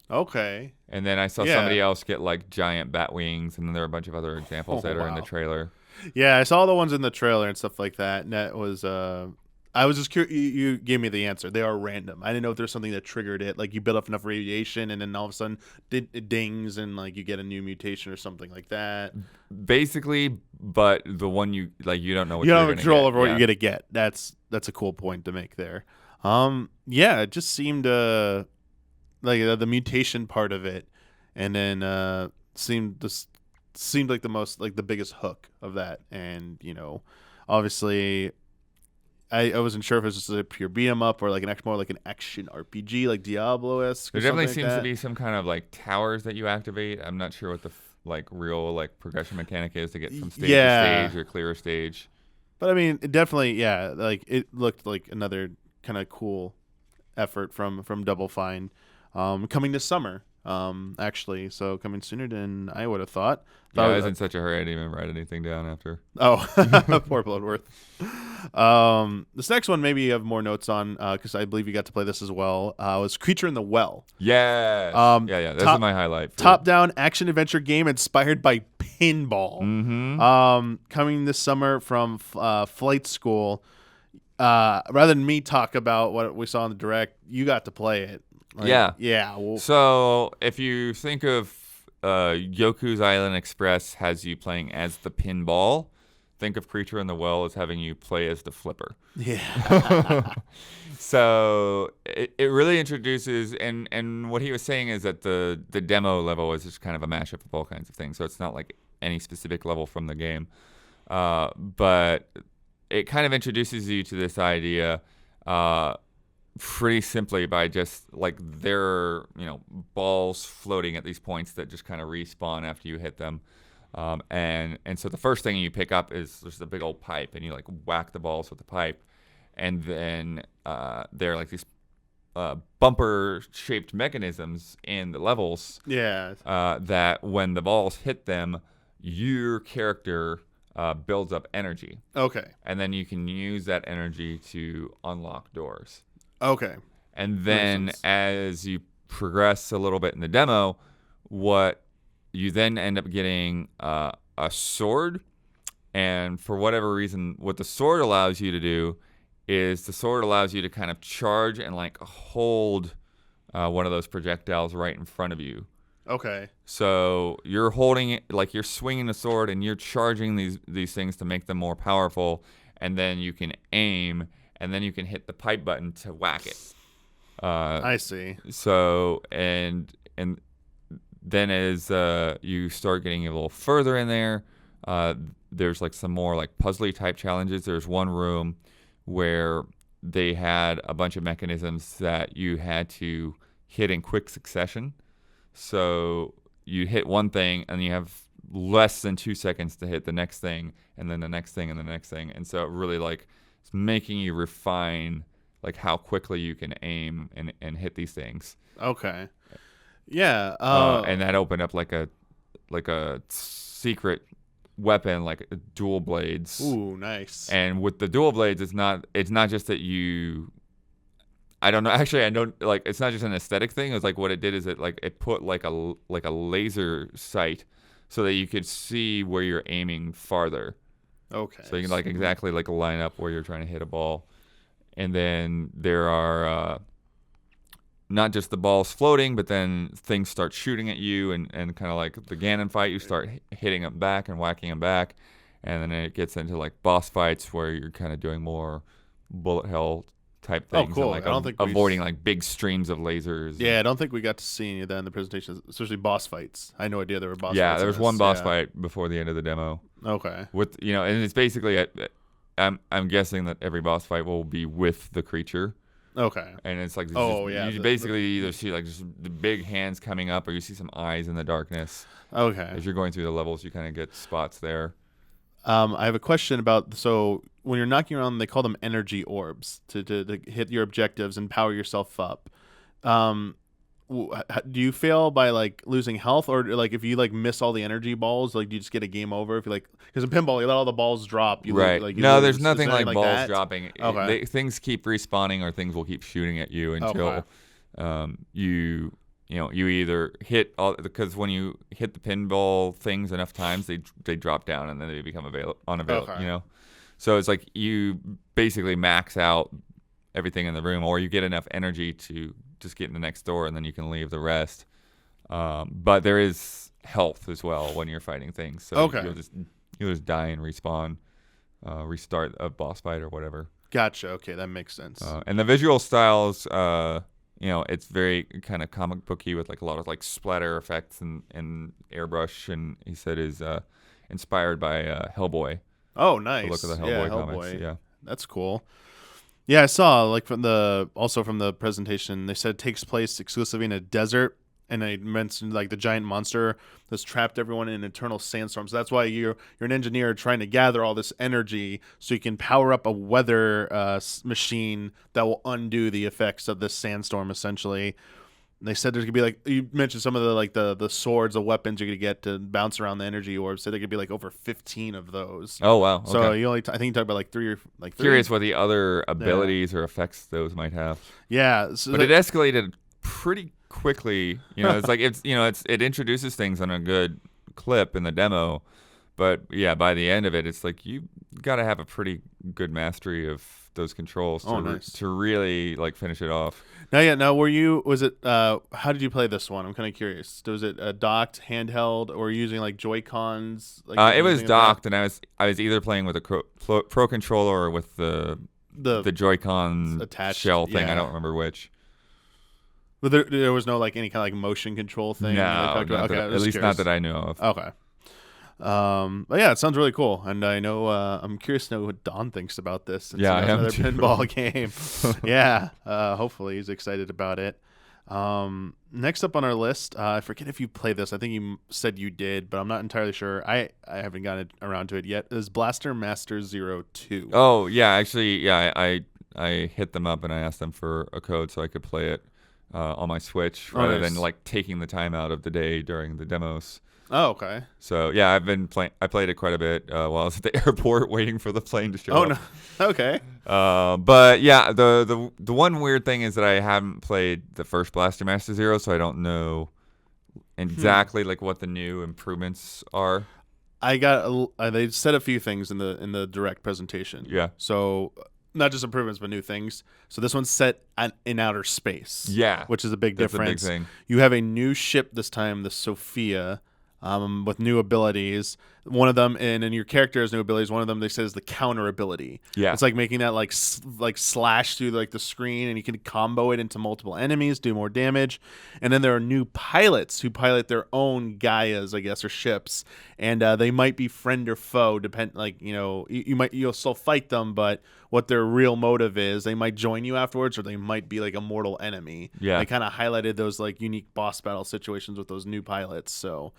A: Okay.
B: And then I saw somebody else get like giant bat wings, and then there are a bunch of other examples that are in the trailer.
A: Yeah, I saw the ones in the trailer and stuff like that, and that was I was just curious. You gave me the answer. They are random. I didn't know if there's something that triggered it. Like you build up enough radiation, and then all of a sudden it dings, and like you get a new mutation or something like that.
B: Basically, but the one you don't know what
A: you
B: you're
A: don't have control over what you're gonna get. That's a cool point to make there. It just seemed like the mutation part of it, and then seemed like the biggest hook of that, and obviously. I wasn't sure if it was just a pure beat 'em up or like more like an action RPG, like Diablo-esque.
B: There definitely seems to be some kind of like towers that you activate. I'm not sure what the real like progression mechanic is to get from stage to stage or clear a stage.
A: But I mean, it definitely, like it looked like another kind of cool effort from Double Fine, coming this summer. Actually, so coming sooner than I would have thought.
B: I was in such a hurry I didn't even write anything down after.
A: Oh, poor Bloodworth. This next one maybe you have more notes on because I believe you got to play this as well. Was Creature in the Well.
B: Yes. This is my highlight.
A: Top-down action-adventure game inspired by pinball.
B: Mm-hmm.
A: Coming this summer from Flight School. Rather than me talk about what we saw in the Direct, you got to play it.
B: So if you think of Yoku's Island Express has you playing as the pinball, think of Creature in the Well as having you play as the flipper.
A: Yeah.
B: So it really introduces, and what he was saying is that the demo level is just kind of a mashup of all kinds of things. So it's not like any specific level from the game, but it kind of introduces you to this idea. Pretty simply by just like there are balls floating at these points that just kind of respawn after you hit them, and so the first thing you pick up is there's a big old pipe, and you like whack the balls with the pipe, and then there are like these bumper shaped mechanisms in the levels that when the balls hit them, your character builds up energy.
A: Okay.
B: And then you can use that energy to unlock doors.
A: Okay.
B: And then as you progress a little bit in the demo, what you then end up getting a sword. And for whatever reason, what the sword allows you to do is the sword allows you to kind of charge and like hold one of those projectiles right in front of you.
A: Okay.
B: So you're holding it, like you're swinging the sword and you're charging these things to make them more powerful. And then you can aim, and then you can hit the pipe button to whack it.
A: I see.
B: So, and then as you start getting a little further in there, there's like some more like puzzly type challenges. There's one room where they had a bunch of mechanisms that you had to hit in quick succession. So you hit one thing and you have less than 2 seconds to hit the next thing, and then the next thing, and the next thing. And so it really like It's making you refine like how quickly you can aim and hit these things.
A: Okay. Yeah.
B: And that opened up like a secret weapon, like dual blades.
A: Ooh, nice.
B: And with the dual blades, it's not just that you. I don't know. Actually, I don't like. It's not just an aesthetic thing. It's like what it did is it put like a laser sight, so that you could see where you're aiming farther.
A: Okay.
B: So you can like exactly like line up where you're trying to hit a ball, and then there are not just the balls floating, but then things start shooting at you, and kind of like the Ganon fight, you start hitting them back and whacking them back, and then it gets into like boss fights where you're kind of doing more bullet hell type things.
A: Oh, cool.
B: And, like,
A: I don't think
B: avoiding like big streams of lasers.
A: Yeah, I don't think we got to see any of that in the presentation, especially boss fights. I had no idea there were boss fights.
B: Yeah, there was one boss fight before the end of the demo.
A: Okay.
B: With and it's basically, I'm guessing that every boss fight will be with the creature.
A: Okay.
B: And it's like,
A: you
B: basically either see like just the big hands coming up, or you see some eyes in the darkness.
A: Okay.
B: As you're going through the levels, you kind of get spots there.
A: I have a question about, so when you're knocking around, they call them energy orbs to hit your objectives and power yourself up. Do you fail by like losing health, or like if you like miss all the energy balls, like do you just get a game over? If you like, because in pinball you let all the balls drop.
B: Right.
A: No,
B: there's nothing like balls
A: that?
B: dropping.
A: Okay.
B: Things keep respawning, or things will keep shooting at you until you either hit all, because when you hit the pinball things enough times, they drop down and then they become unavailable.
A: Okay.
B: So it's like you basically max out everything in the room, or you get enough energy to just get in the next door, and then you can leave the rest. But there is health as well when you're fighting things. So you'll just die and respawn, restart a boss fight or whatever.
A: Gotcha. Okay, that makes sense.
B: And the visual styles, it's very kind of comic booky with like a lot of like splatter effects and airbrush, and he said is inspired by Hellboy.
A: Oh, nice.
B: The look of the Hellboy comics. Yeah,
A: that's cool. Yeah, I saw like from the presentation, they said it takes place exclusively in a desert, and they mentioned like the giant monster that's trapped everyone in an eternal sandstorm. So that's why you're an engineer trying to gather all this energy so you can power up a weather machine that will undo the effects of this sandstorm. Essentially, and they said there's gonna be like, you mentioned some of the swords, the weapons you're gonna get to bounce around the energy orbs. So there could be like over 15 of those.
B: Oh wow! Okay.
A: So you only I think you talked about like three.
B: Curious what the other abilities or effects those might have.
A: Yeah,
B: but it escalated pretty quickly. It's like it introduces things on a good clip in the demo, but yeah, by the end of it, it's like you got to have a pretty good mastery of those controls to really like finish it off.
A: Now was it how did you play this one? I'm kind of curious. Was it docked, handheld, or using like Joy-Cons?
B: It was docked, and I was either playing with a Pro controller or with the Joy-Con
A: attached
B: shell thing.
A: Yeah.
B: I don't remember which.
A: But there was no like any kind of like motion control thing.
B: No, at least not that I knew of.
A: Okay. But yeah, it sounds really cool, and I know I'm curious to know what Don thinks about this.
B: Yeah, I am
A: another
B: too.
A: Pinball game. Yeah, hopefully he's excited about it. Next up on our list, I forget if you played this. I think you said you did, but I'm not entirely sure. I haven't gotten around to it yet. Is Blaster Master Zero 2?
B: Oh yeah, actually, yeah, I hit them up and I asked them for a code so I could play it on my Switch rather than like taking the time out of the day during the demos.
A: Oh, okay.
B: So yeah, I've been playing. I played it quite a bit while I was at the airport waiting for the plane to show up.
A: No, okay.
B: But yeah, the one weird thing is that I haven't played the first Blaster Master Zero, so I don't know exactly like what the new improvements are.
A: They said a few things in the direct presentation.
B: Yeah.
A: So not just improvements, but new things. So this one's set in outer space.
B: Yeah.
A: Which is a big difference.
B: A big thing.
A: You have a new ship this time, the Sophia, with new abilities. One of them, and your character has new abilities. One of them, they say, is the counter ability. Yeah. It's like making that like slash through like the screen, and you can combo it into multiple enemies, do more damage. And then there are new pilots who pilot their own Gaias, I guess, or ships, and they might be friend or foe, you'll still fight them, but what their real motive is, they might join you afterwards, or they might be like a mortal enemy. Yeah. They kind of highlighted those like unique boss battle situations with those new pilots. So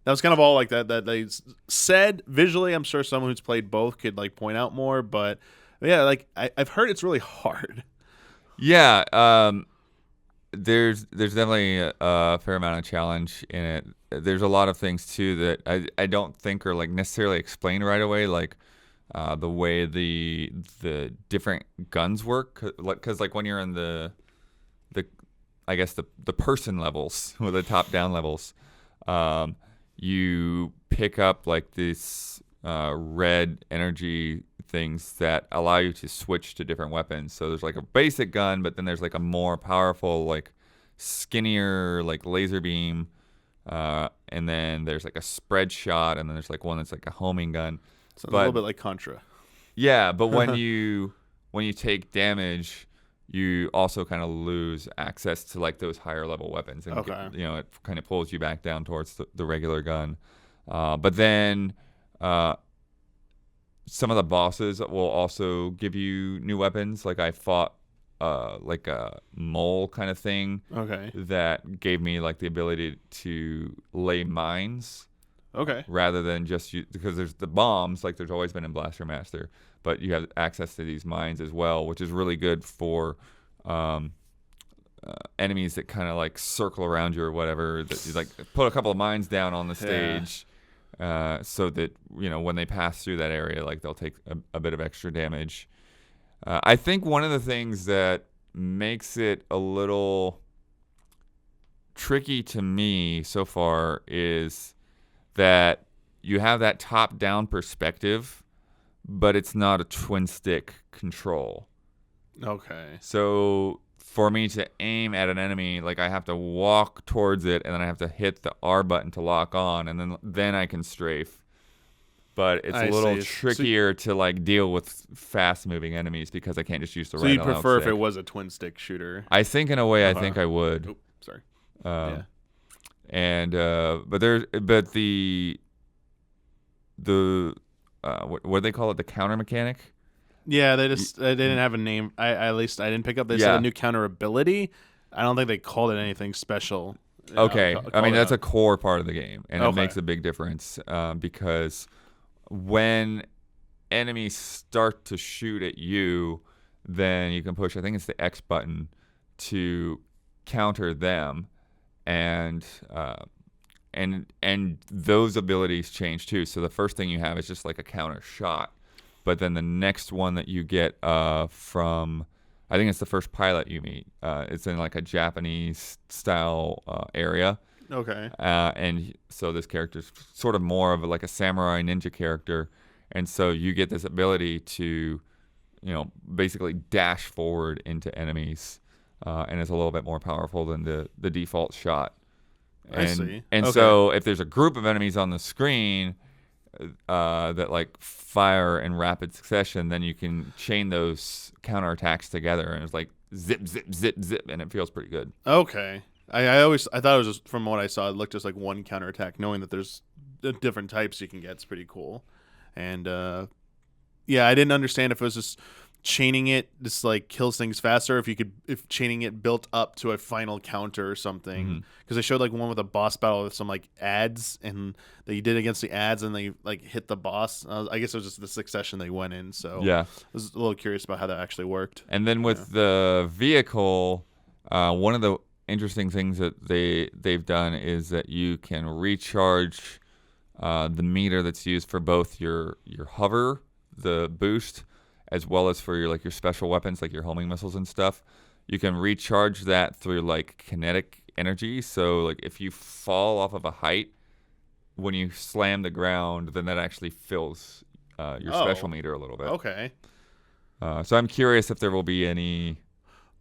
A: that was kind of all like that they said visually. I'm sure someone who's played both could like point out more, but But yeah, like I've heard it's really hard.
B: Yeah, there's definitely a fair amount of challenge in it. There's a lot of things too that I don't think are like necessarily explained right away, like the way the different guns work, because like when you're in the I guess the person levels or the top down levels, you pick up like this red energy things that allow you to switch to different weapons. So there's like a basic gun, but then there's like a more powerful, like skinnier, like laser beam, and then there's like a spread shot, and then there's like one that's like a homing gun.
A: Sounds a little bit like Contra.
B: Yeah, but when you take damage, you also kind of lose access to like those higher level weapons, and it kind of pulls you back down towards the regular gun. But then some of the bosses will also give you new weapons. Like I fought like a mole kind of thing.
A: Okay.
B: That gave me like the ability to lay mines.
A: Okay.
B: Rather than just because there's the bombs, like there's always been in Blaster Master, but you have access to these mines as well, which is really good for enemies that kind of like circle around you or whatever. That you like put a couple of mines down on the stage, so that when they pass through that area, like they'll take a bit of extra damage. I think one of the things that makes it a little tricky to me so far is that you have that top-down perspective, but it's not a twin-stick control.
A: Okay.
B: So for me to aim at an enemy, like I have to walk towards it, and then I have to hit the R button to lock on, and then I can strafe. But it's a little trickier to like deal with fast-moving enemies because I can't just use the right analog stick. So
A: you'd prefer if it was a twin-stick shooter?
B: I think in a way, I think I would.
A: Oop, sorry.
B: Yeah. And what do they call it? The counter mechanic?
A: Yeah, they didn't have a name. At least I didn't pick up. They said a new counter ability. I don't think they called it anything special.
B: Okay, I mean that's a core part of the game, and it makes a big difference because when enemies start to shoot at you, then you can push. I think it's the X button to counter them. And those abilities change too. So the first thing you have is just like a counter shot, but then the next one that you get from, I think it's the first pilot you meet. It's in like a Japanese style area.
A: Okay.
B: And so this character's sort of more of like a samurai ninja character, and so you get this ability to, basically dash forward into enemies. And it's a little bit more powerful than the default shot.
A: I see.
B: And so if there's a group of enemies on the screen that like fire in rapid succession, then you can chain those counterattacks together, and it's like zip, zip, zip, zip, and it feels pretty good.
A: Okay. I thought it was just, from what I saw, it looked just like one counterattack. Knowing that there's different types you can get, it's pretty cool. And I didn't understand if it was just chaining it just like kills things faster, if chaining it built up to a final counter or something, because they showed like one with a boss battle with some like ads, and they did against the ads and they like hit the boss. I guess it was just the succession they went in, so I was a little curious about how that actually worked.
B: And then with the vehicle, one of the interesting things that they've done is that you can recharge the meter that's used for both your hover, the boost, as well as for your special weapons, like your homing missiles and stuff. You can recharge that through like kinetic energy. So like if you fall off of a height, when you slam the ground, then that actually fills your special meter a little bit.
A: Okay.
B: So I'm curious if there will be any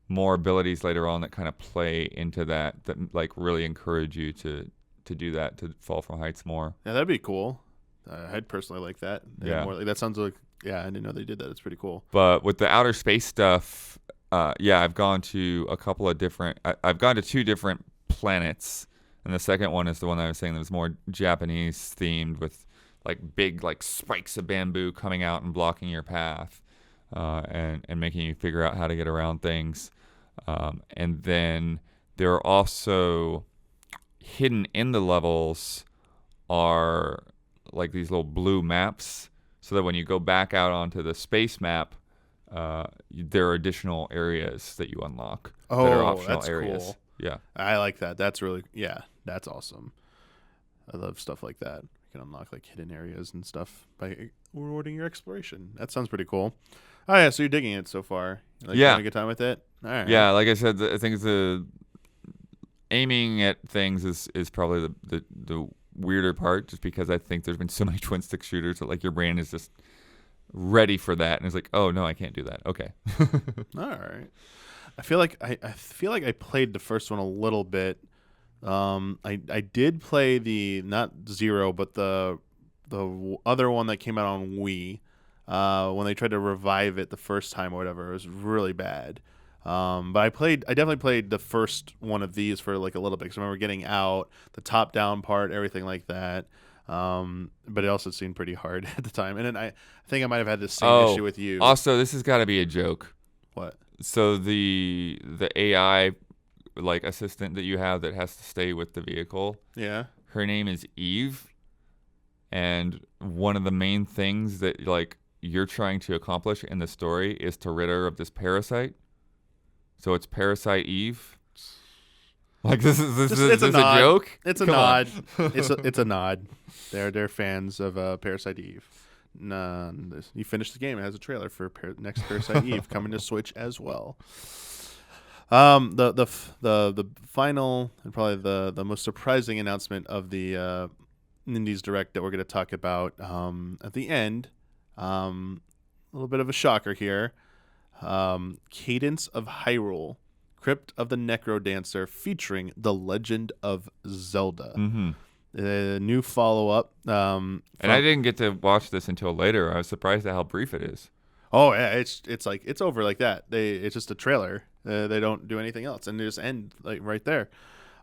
B: more abilities later on that kind of play into that like really encourage you to do that, to fall from heights more.
A: Yeah, that'd be cool. I'd personally like that.
B: Yeah.
A: That sounds like, I didn't know they did that. It's pretty cool.
B: But with the outer space stuff, I've gone to a couple of different. I've gone to 2 different planets, and the second one is the one I was saying that was more Japanese themed, with like big like spikes of bamboo coming out and blocking your path, and making you figure out how to get around things. And then there are also hidden in the levels are like these little blue maps, so that when you go back out onto the space map, there are additional areas that you unlock that are
A: Oh,
B: optional
A: that's
B: areas.
A: cool.
B: Yeah.
A: I like that. That's really, that's awesome. I love stuff like that. You can unlock like hidden areas and stuff by rewarding your exploration. That sounds pretty cool. Oh yeah, so you're digging it so far. Like,
B: Yeah.
A: having a good time with it. All right.
B: Yeah, like I said, I think the aiming at things is probably the weirder part, just because I think there's been so many twin stick shooters that like your brain is just ready for that, and it's like, oh no, I can't do that. Okay.
A: All right. I feel like I played the first one a little bit. I did play the not Zero, but the other one that came out on Wii. When they tried to revive it the first time or whatever, it was really bad. But I definitely played the first one of these for like a little bit, because I remember getting out the top down part, everything like that. But it also seemed pretty hard at the time. And then I think I might have had the same issue with you.
B: Also, this has got to be a joke.
A: What?
B: So the AI like assistant that you have that has to stay with the vehicle.
A: Yeah.
B: Her name is Eve, and one of the main things that like you're trying to accomplish in the story is to rid her of this parasite. So it's Parasite Eve. Like this is a joke?
A: It's a nod. It's a nod. They're fans of Parasite Eve. Nah, you finished the game. It has a trailer for next Parasite Eve coming to Switch as well. The final and probably the most surprising announcement of the Nindies Direct that we're going to talk about at the end. A little bit of a shocker here. Cadence of Hyrule, Crypt of the Necrodancer, featuring The Legend of Zelda.
B: Mm-hmm.
A: A new follow-up.
B: And I didn't get to watch this until later. I was surprised at how brief it is.
A: Oh yeah, it's like it's over like that. It's just a trailer. They don't do anything else, and they just end like right there.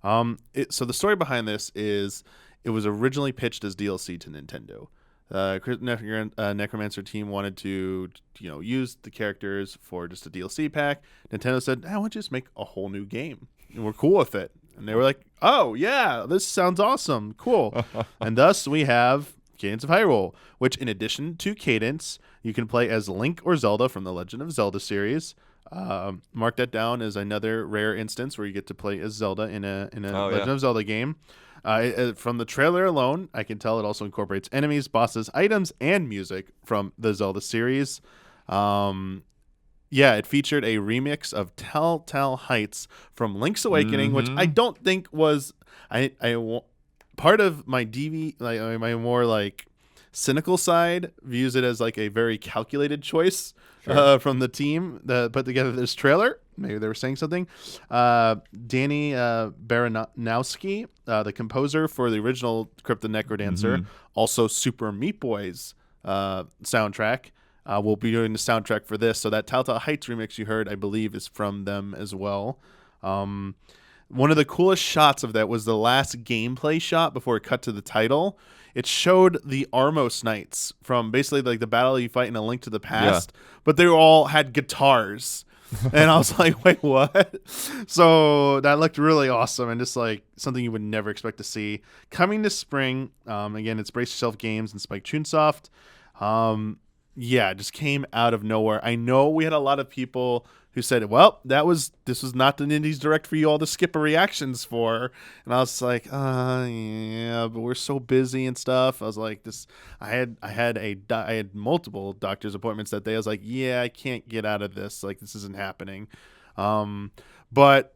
A: So the story behind this is it was originally pitched as DLC to Nintendo. Necromancer team wanted to use the characters for just a DLC pack. Nintendo said, "I want you to just make a whole new game, and we're cool with it." And they were like, "Oh yeah, this sounds awesome, cool." And thus we have Cadence of Hyrule, which in addition to Cadence, you can play as Link or Zelda from the Legend of Zelda series. Mark that down as another rare instance where you get to play as Zelda in a Legend of Zelda game. From the trailer alone, I can tell it also incorporates enemies, bosses, items, and music from the Zelda series. It featured a remix of Telltale Heights from Link's Awakening, which I don't think was part of my my more like cynical side views it as like a very calculated choice from the team that put together this trailer. Maybe they were saying something. Danny Baranowski, the composer for the original Crypt of the Necrodancer, also Super Meat Boy's soundtrack, will be doing the soundtrack for this. So that Telltale Heights remix you heard, I believe, is from them as well. One of the coolest shots of that was the last gameplay shot before it cut to the title. It showed the Armos Knights from basically like the battle you fight in A Link to the Past, but they all had guitars. And I was like, wait, what? So that looked really awesome and just like something you would never expect to see. Coming this spring, again, it's Brace Yourself Games and Spike Chunsoft. It just came out of nowhere. I know we had a lot of people who said, well, this was not the Nindies Direct for you all to skip a reactions for. And I was like, but we're so busy and stuff. I was like, I had multiple doctor's appointments that day. I was like, I can't get out of this. Like, this isn't happening. But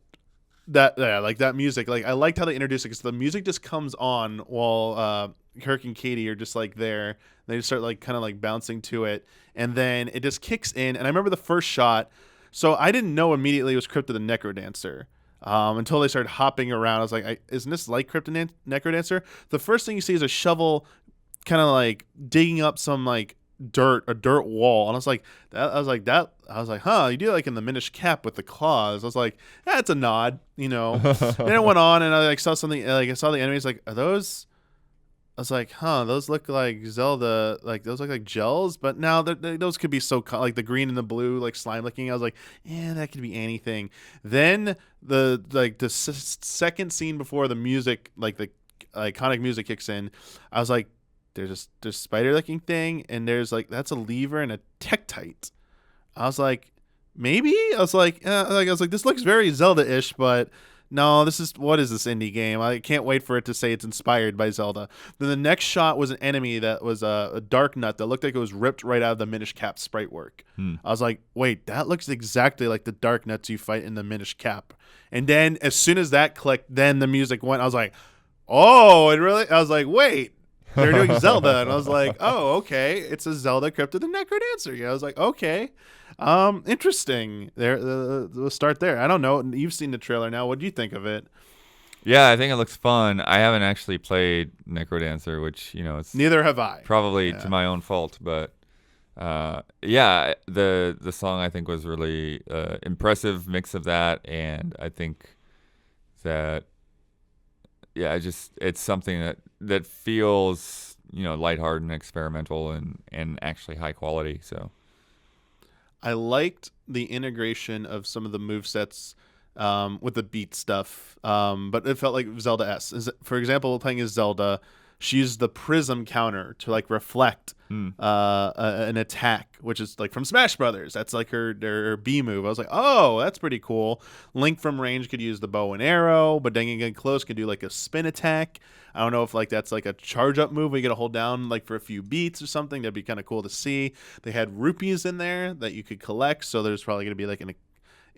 A: that music, like I liked how they introduced it, because the music just comes on while Kirk and Katie are just like there. They just start like kind of like bouncing to it, and then it just kicks in. And I remember the first shot. So I didn't know immediately it was Crypt of the Necrodancer until they started hopping around. I was like, isn't this like Crypt of the Necrodancer? The first thing you see is a shovel kind of like digging up some like a dirt wall. And I was like, huh, you do like in the Minish Cap with the claws. I was like, it's a nod, Then it went on, and I like saw something, like I saw the enemies, like, are those? I was like, those look like Zelda, like those look like gels, but now those could be so like the green and the blue, like slime looking. I was like, that could be anything. Then the second scene before the music, like the iconic music kicks in, I was like, there's spider looking thing, and there's like, that's a lever and a Tektite. I was like, maybe. I was like, this looks very Zelda-ish, but no, what is this indie game? I can't wait for it to say it's inspired by Zelda. Then the next shot was an enemy that was a dark nut that looked like it was ripped right out of the Minish Cap sprite work. I was like, wait, that looks exactly like the dark nuts you fight in the Minish Cap. And then as soon as that clicked, then the music went. I was like, oh, it really? I was like, wait, they're doing Zelda. And I was like, oh, okay. It's a Zelda Crypt of the Necrodancer. Yeah, I was like, okay. Interesting. We'll start there. I don't know. You've seen the trailer now. What do you think of it?
B: Yeah, I think it looks fun. I haven't actually played Necrodancer, which, it's
A: neither have I.
B: Probably to my own fault, but yeah, the song I think was really impressive mix of that, and I think that it's something that feels lighthearted and experimental and actually high quality. So
A: I liked the integration of some of the movesets with the beat stuff, but it felt like Zelda-esque. For example, playing as Zelda, she used the prism counter to like reflect an attack, which is like from Smash Brothers. That's like her B move. I was like, oh, that's pretty cool. Link from range could use the bow and arrow, but then getting close could do like a spin attack. I don't know if like that's like a charge up move where you got to hold down like for a few beats or something. That'd be kind of cool to see. They had rupees in there that you could collect, so there's probably going to be like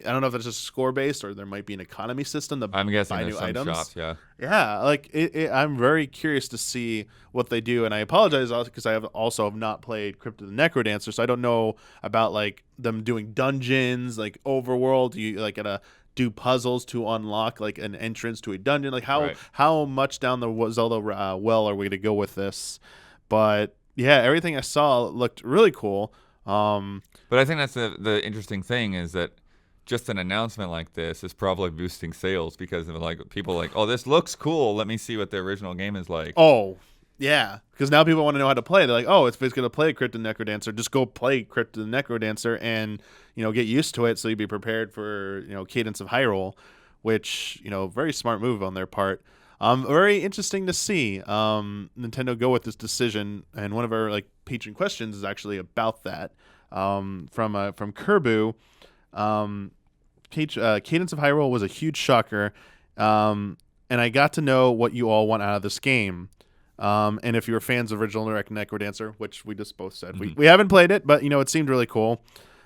A: I don't know if it's just score based or there might be an economy system to
B: I'm guessing
A: buy
B: there's
A: new
B: some
A: items.
B: shops, yeah.
A: Yeah, like I'm very curious to see what they do, and I apologize also because I have not played Crypt of the Necrodancer, so I don't know about like them doing dungeons, like overworld. Do you like gotta do puzzles to unlock like an entrance to a dungeon? Like how much down the Zelda well are we gonna go with this? But yeah, everything I saw looked really cool.
B: But I think that's the interesting thing is that just an announcement like this is probably boosting sales because of like people like, oh, this looks cool. Let me see what the original game is like.
A: Oh, yeah, because now people want to know how to play. They're like, oh, if it's going to play Crypt of the Necrodancer, just go play Crypt of the Necrodancer and get used to it so you be prepared for Cadence of Hyrule, which very smart move on their part. Very interesting to see Nintendo go with this decision, and one of our like patron questions is actually about that from Kerbu. Cadence of Hyrule was a huge shocker, and I got to know what you all want out of this game. And if you were fans of original Necrodancer, which we just both said, we haven't played it, but it seemed really cool.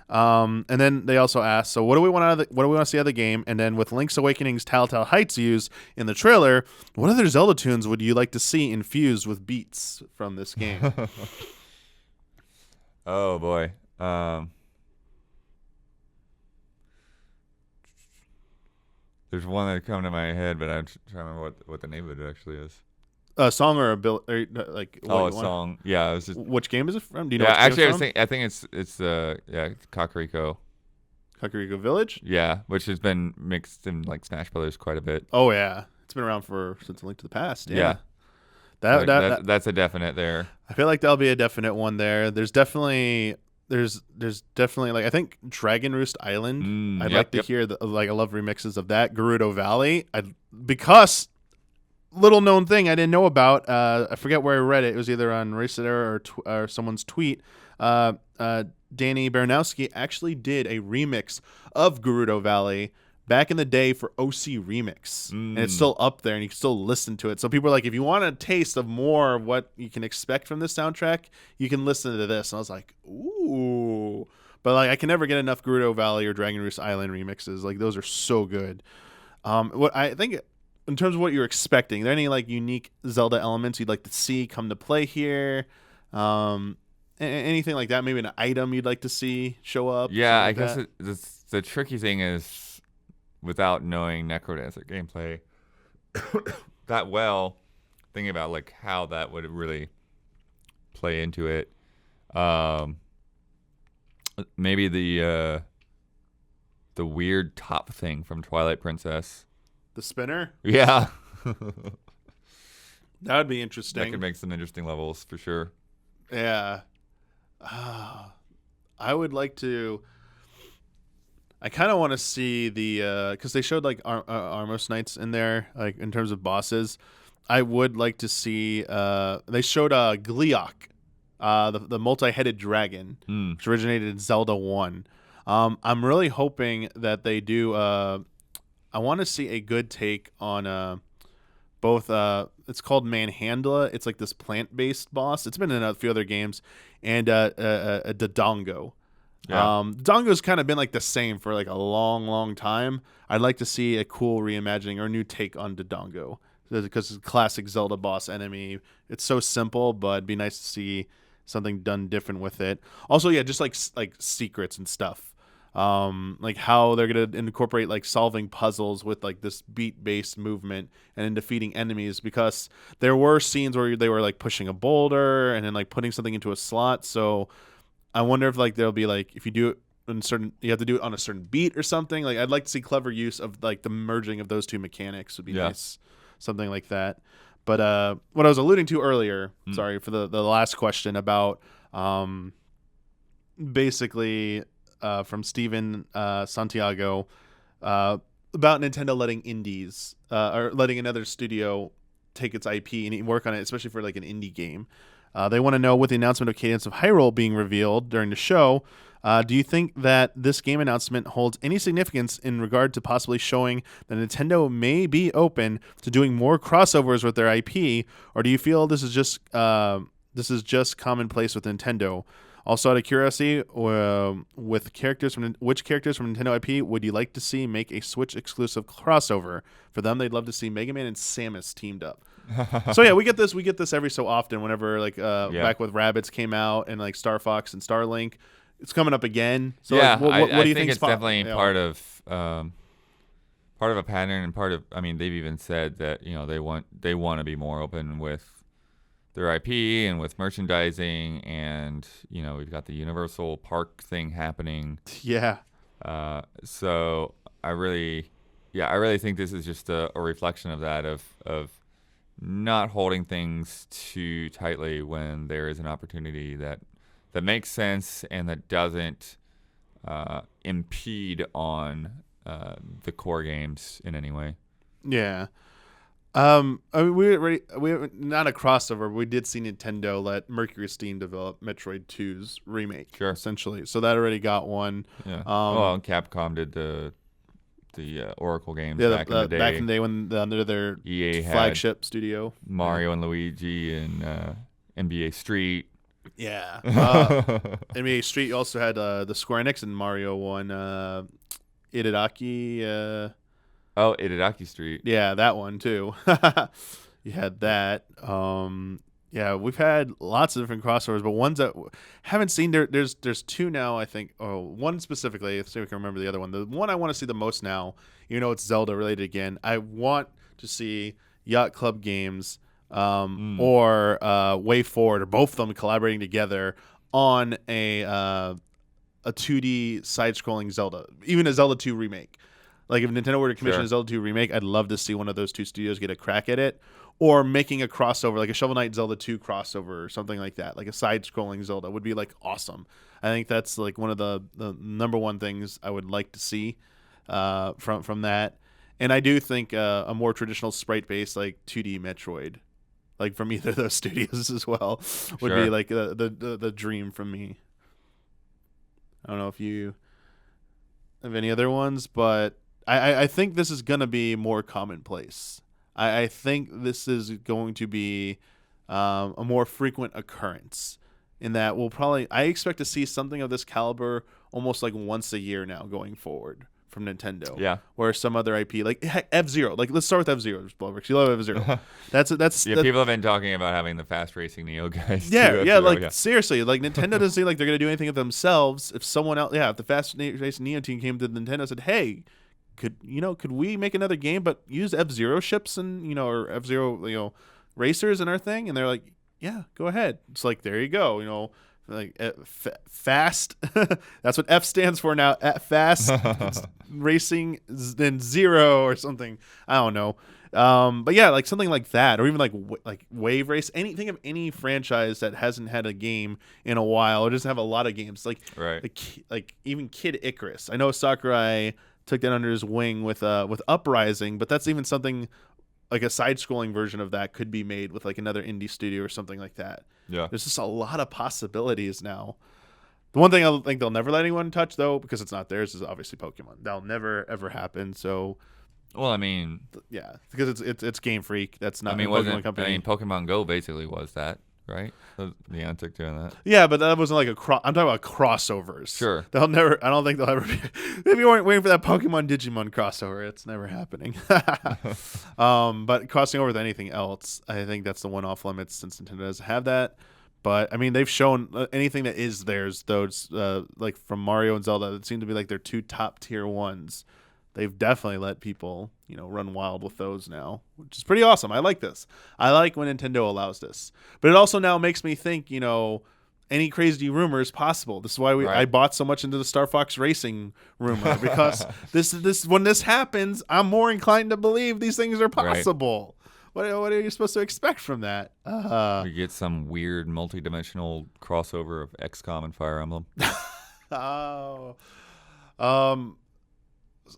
A: And then they also asked, so what do we want to see out of the game? And then with Link's Awakening's Telltale Heights used in the trailer, what other Zelda tunes would you like to see infused with beats from this game?
B: Oh boy. There's one that come to my head, but I'm trying to remember what the name of it actually is.
A: A song or a bill? Like
B: a song. Yeah, it was just.
A: Which game is it from? Do you know?
B: Yeah, actually, I think it's Kakariko.
A: Kakariko Village.
B: Yeah, which has been mixed in like Smash Brothers quite a bit.
A: Oh yeah, it's been around since A Link to the Past. Yeah.
B: That's a definite there.
A: I feel like that'll be a definite one there. There's definitely like I think Dragon Roost Island. I'd like to hear I love remixes of that. Gerudo Valley. Because little known thing I didn't know about. I forget where I read it. It was either on Racetera or someone's tweet. Danny Baranowski actually did a remix of Gerudo Valley back in the day for OC Remix, and it's still up there, and you can still listen to it. So people are like, if you want a taste of more of what you can expect from this soundtrack, you can listen to this. And I was like, ooh. But like, I can never get enough Gerudo Valley or Dragon Roost Island remixes. Like, those are so good. What I think, in terms of what you're expecting, are there any like unique Zelda elements you'd like to see come to play here? Anything like that? Maybe an item you'd like to see show up?
B: Yeah, I guess the tricky thing is, without knowing Necrodancer gameplay that well, thinking about like how that would really play into it. Maybe the weird top thing from Twilight Princess.
A: The spinner?
B: Yeah.
A: That would be interesting.
B: That could make some interesting levels for sure.
A: Yeah. I would like to. I kind of want to see because they showed like Armos Knights in there, like in terms of bosses. I would like to see. They showed Gleeok the multi-headed dragon, which originated in Zelda 1. I'm really hoping that they do. I want to see a good take on both. It's called Manhandla. It's like this plant-based boss. It's been in a few other games, and a Dodongo.
B: Yeah.
A: Dodongo's kind of been like the same for like a long time. I'd like to see a cool reimagining or a new take on Dodongo because it's a classic Zelda boss enemy. It's so simple, but it'd be nice to see something done different with it. Also, yeah, just like secrets and stuff. Like how they're gonna incorporate like solving puzzles with like this beat-based movement and in defeating enemies, because there were scenes where they were like pushing a boulder and then like putting something into a slot. So I wonder if like there'll be like, if you do it in certain, you have to do it on a certain beat or something. Like I'd like to see clever use of like the merging of those two mechanics would be nice, something like that. But what I was alluding to earlier, sorry for the last question about basically from Steven Santiago about Nintendo letting indies or letting another studio take its IP and work on it, especially for like an indie game. They want to know, with the announcement of Cadence of Hyrule being revealed during the show, do you think that this game announcement holds any significance in regard to possibly showing that Nintendo may be open to doing more crossovers with their IP, or do you feel this is just commonplace with Nintendo? Also, out of curiosity, with characters from which characters from Nintendo IP would you like to see make a Switch exclusive crossover? For them, they'd love to see Mega Man and Samus teamed up. So yeah, we get this every so often. Whenever like back with Rabbids came out and like Star Fox and Starlink, it's coming up again. So
B: yeah,
A: like, what do you
B: think
A: think?
B: It's definitely part of a pattern, and part of. I mean, they've even said that they want to be more open with their IP and with merchandising, and we've got the Universal Park thing happening.
A: Yeah.
B: So I really think this is just a reflection of that, of not holding things too tightly when there is an opportunity that makes sense and that doesn't impede on the core games in any way.
A: Yeah. I mean, we not a crossover. We did see Nintendo let Mercury Steam develop Metroid 2's remake, essentially. So that already got one.
B: Yeah. Well, Capcom did the Oracle games back in the day.
A: Back in the day when under their
B: EA
A: flagship studio,
B: Mario and Luigi and NBA Street.
A: Yeah. NBA Street also had the Square Enix and Mario one. Itadaki.
B: Itadaki Street.
A: Yeah, that one too. You had that. Yeah, we've had lots of different crossovers, but ones that haven't seen. There's two now, I think. Oh, one specifically. Let's see if we can remember the other one. The one I want to see the most now, it's Zelda related again. I want to see Yacht Club Games or Way Forward, or both of them collaborating together on a 2D side-scrolling Zelda, even a Zelda 2 remake. Like if Nintendo were to commission a Zelda 2 remake, I'd love to see one of those two studios get a crack at it, or making a crossover, like a Shovel Knight Zelda 2 crossover or something like that. Like a side-scrolling Zelda would be like awesome. I think that's like one of the number one things I would like to see from that. And I do think a more traditional sprite-based like 2D Metroid, like from either of those studios as well, would be like the dream from me. I don't know if you have any other ones, but I think this is going to be more commonplace. I think this is going to be a more frequent occurrence, in that I expect to see something of this caliber almost like once a year now going forward from Nintendo.
B: Yeah.
A: Or some other IP, like heck, F-Zero. Like let's start with F-Zero. Bloodworth. You love F-Zero. That's
B: people have been talking about having the fast racing Neo guys.
A: Yeah, seriously, like Nintendo doesn't seem like they're gonna do anything of themselves. If someone else, if the fast racing Neo team came to Nintendo and said, "Hey, could we make another game but use F-Zero ships and or F-Zero racers in our thing?" And they're like, "Yeah, go ahead." It's like, there you go. Like fast. That's what F stands for now. Fast racing, then Zero or something. I don't know. But yeah, like something like that, or even like Wave Race. Think of any franchise that hasn't had a game in a while, or doesn't have a lot of games. Like even Kid Icarus. I know Sakurai took that under his wing with Uprising, but that's even something like a side-scrolling version of that could be made with like another indie studio or something like that.
B: Yeah.
A: There's just a lot of possibilities now. The one thing I think they'll never let anyone touch, though, because it's not theirs, is obviously Pokemon. That'll never ever happen. So,
B: well, I mean,
A: yeah, because it's Game Freak. That's not
B: a
A: Pokemon company.
B: I mean, Pokemon Go basically was that, right? Niantic doing that.
A: Yeah, but that wasn't like I'm talking about crossovers.
B: Sure.
A: They'll never. I don't think they'll ever be. Maybe you weren't waiting for that Pokemon Digimon crossover. It's never happening. But crossing over with anything else, I think that's the one off limits since Nintendo doesn't have that. But I mean, they've shown anything that is theirs, though. It's like from Mario and Zelda, it seemed to be like their 2 top tier ones. They've definitely let people, run wild with those now, which is pretty awesome. I like this. I like when Nintendo allows this. But it also now makes me think, any crazy rumor is possible. This is why I bought so much into the Star Fox Racing rumor, because when this happens, I'm more inclined to believe these things are possible. Right. What are you supposed to expect from that?
B: We get some weird multi-dimensional crossover of XCOM and Fire Emblem.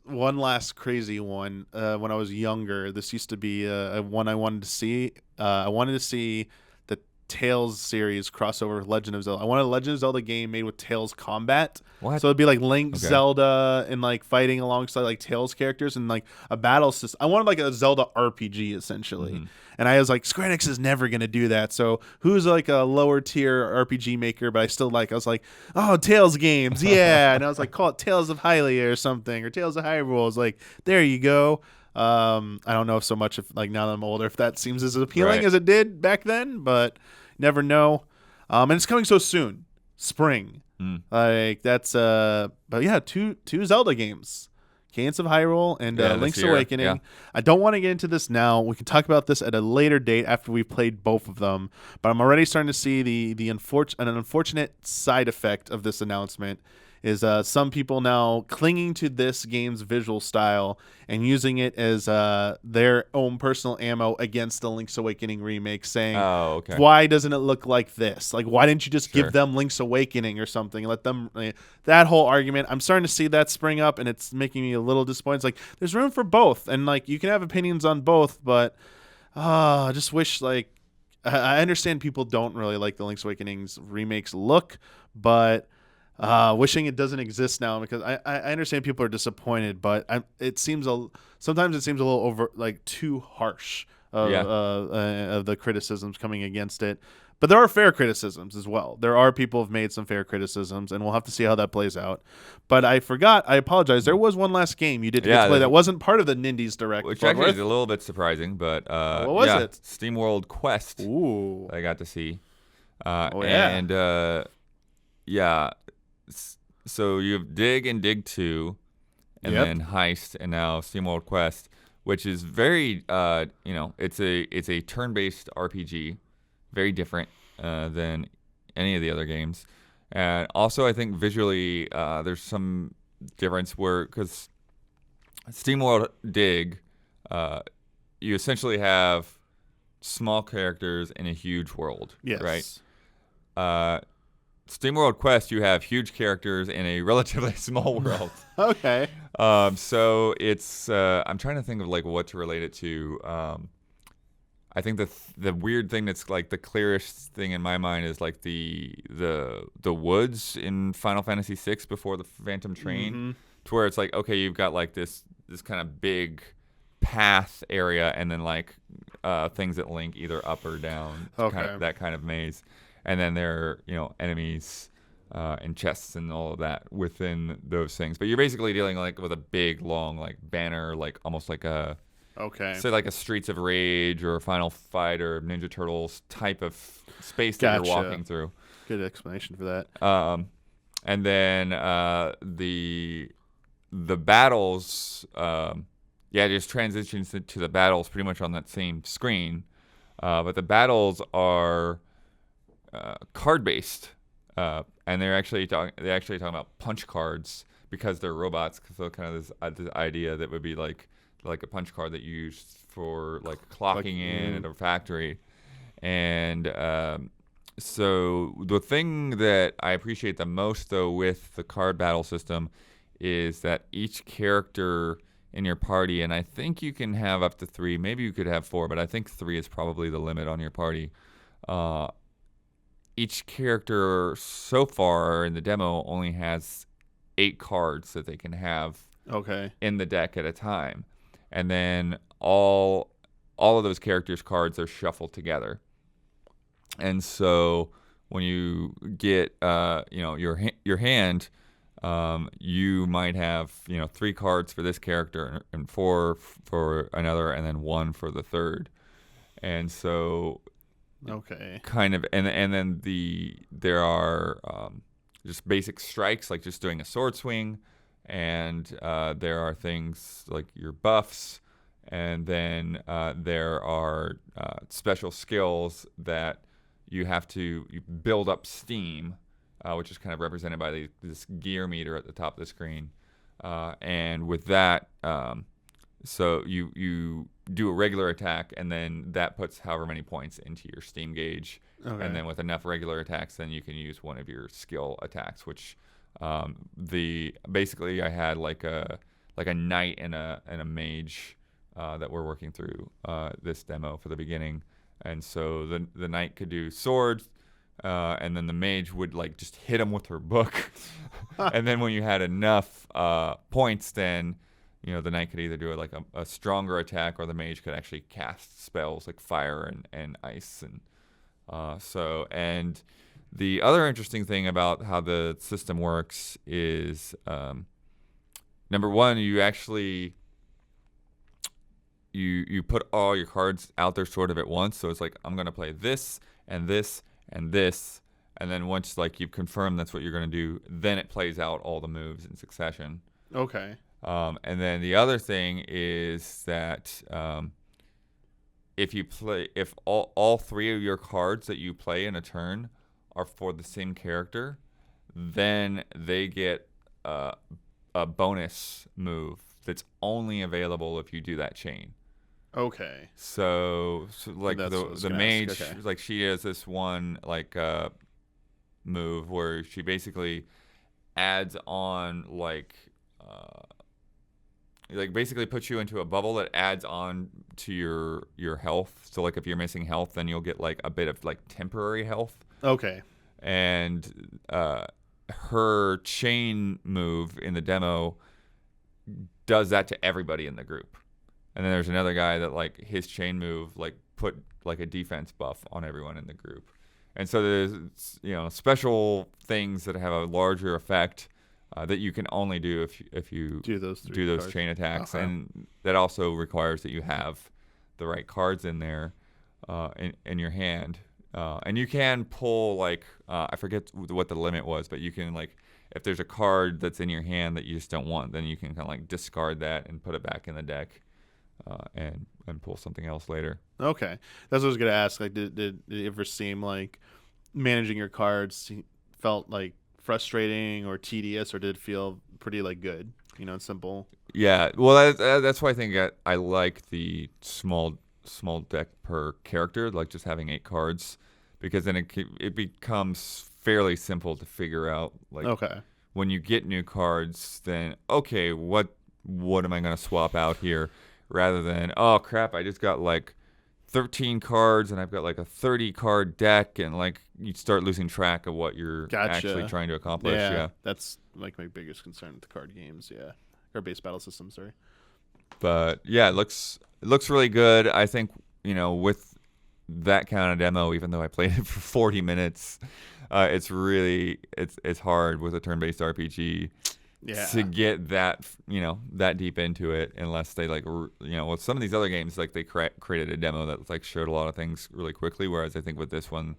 A: One last crazy one. When I was younger, this used to be a one I wanted to see. I wanted to see the Tales series crossover with Legend of Zelda. I wanted a Legend of Zelda game made with Tales combat.
B: What?
A: So it'd be like Link, Zelda, and like fighting alongside like Tales characters and like a battle system. I wanted like a Zelda RPG essentially. Mm-hmm. And I was like, Square Enix is never going to do that. So who's like a lower tier RPG maker, but I was like, oh, Tales games. Yeah. And I was like, call it Tales of Hyrule or something, or Tales of Hyrule. I was like, there you go. I don't know so much if like now that I'm older, if that seems as appealing as it did back then, but never know. And it's coming so soon. Spring. Like that's, but yeah, two Zelda games. Cadence of Hyrule and Link's Awakening. Yeah. I don't want to get into this now. We can talk about this at a later date after we've played both of them. But I'm already starting to see an unfortunate side effect of this announcement is some people now clinging to this game's visual style and using it as their own personal ammo against the Link's Awakening remake, saying, why doesn't it look like this? Like, why didn't you just give them Link's Awakening or something? Let them that whole argument. I'm starting to see that spring up, and it's making me a little disappointed. It's like, there's room for both, and like you can have opinions on both, but I just wish like I understand people don't really like the Link's Awakening's remakes look, but wishing it doesn't exist now, because I understand people are disappointed, but sometimes it seems a little over, like too harsh of the criticisms coming against it. But there are fair criticisms as well. There are people who have made some fair criticisms, and we'll have to see how that plays out. But I forgot. I apologize. There was one last game you did get to play that wasn't part of the Nindies Direct.
B: Which actually is a little bit surprising, but
A: what was it?
B: SteamWorld Quest.
A: Ooh.
B: I got to see. So you have Dig and Dig 2, and then Heist, and now SteamWorld Quest, which is very, it's a turn-based RPG, very different than any of the other games. And also, I think visually, there's some difference because SteamWorld Dig, you essentially have small characters in a huge world, right? SteamWorld Quest, you have huge characters in a relatively small world.
A: Okay.
B: So it's I'm trying to think of like what to relate it to. I think the weird thing that's like the clearest thing in my mind is like the woods in Final Fantasy VI before the Phantom Train, to where it's like, okay, you've got like this kind of big path area, and then like things that link either up or down, that kind of maze. And then there are, enemies and chests and all of that within those things. But you're basically dealing like with a big, long like banner, like almost like say like a Streets of Rage or a Final Fight or Ninja Turtles type of space that you're walking through.
A: Good explanation for that.
B: And then the battles, just transitions to the battles pretty much on that same screen. But the battles are card based, and they're actually talking about punch cards because they're robots. So kind of this idea that would be like a punch card that you use for like clocking in at a factory. And so the thing that I appreciate the most though with the card battle system is that each character in your party, and I think you can have up to 3. Maybe you could have 4, but I think 3 is probably the limit on your party. Each character so far in the demo only has 8 cards that they can have in the deck at a time, and then all of those characters' cards are shuffled together. And so when you get your hand, you might have 3 cards for this character and 4 for another, and then 1 for the third. And so kind of, and then there are just basic strikes, like just doing a sword swing, and there are things like your buffs, and then there are special skills that you build up steam, which is kind of represented by this gear meter at the top of the screen. And with that, so you do a regular attack, and then that puts however many points into your steam gauge. And then with enough regular attacks, then you can use one of your skill attacks, which basically I had like a knight and a mage that we're working through this demo for the beginning. And so the knight could do swords, and then the mage would like just hit him with her book. And then when you had enough points, then the knight could either do a stronger attack, or the mage could actually cast spells like fire and ice. And and the other interesting thing about how the system works is, number one, you actually you put all your cards out there sort of at once. So it's like, I'm going to play this and this and this. And then once you've confirmed that's what you're going to do, then it plays out all the moves in succession.
A: Okay.
B: And then the other thing is that if all 3 of your cards that you play in a turn are for the same character, then they get a bonus move that's only available if you do that chain.
A: Okay.
B: So like the mage, like she has this one move where she basically adds on basically puts you into a bubble that adds on to your health. So like if you're missing health, then you'll get like a bit of like temporary health.
A: Okay.
B: And her chain move in the demo does that to everybody in the group. And then there's another guy that like his chain move put like a defense buff on everyone in the group. And so there's special things that have a larger effect that you can only do if you do those chain attacks.
A: Okay.
B: And that also requires that you have the right cards in there in your hand. And you can pull I forget what the limit was, but you can if there's a card that's in your hand that you just don't want, then you can kind of discard that and put it back in the deck and pull something else later.
A: Okay, that's what I was gonna ask. Did it ever seem like managing your cards felt frustrating or tedious, or did it feel pretty good, and simple?
B: Yeah, well, that's why I think I like the small deck per character, just having 8 cards, because then it becomes fairly simple to figure out. When you get new cards, then okay, what am I going to swap out here, rather than, oh crap, I just got 13 cards and I've got a 30 card deck, and you start losing track of what you're actually trying to accomplish. Yeah,
A: that's my biggest concern with the card games. Yeah, or base battle systems. Sorry.
B: But yeah, it looks really good. I think with that kind of demo, even though I played it for 40 minutes, it's hard with a turn-based RPG to get that that deep into it, unless they with some of these other games they created a demo that showed a lot of things really quickly, whereas I think with this one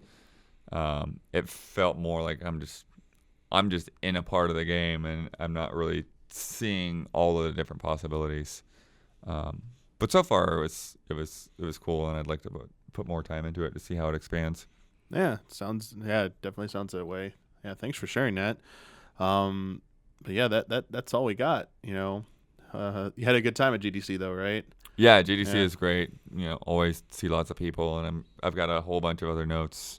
B: it felt more like I'm just in a part of the game and I'm not really seeing all of the different possibilities. But so far it was cool, and I'd like to put more time into it to see how it expands.
A: Yeah, it definitely sounds that way. Yeah, thanks for sharing that. But yeah, that's all we got. You had a good time at GDC though, right?
B: Yeah, GDC is great. Always see lots of people, and I've got a whole bunch of other notes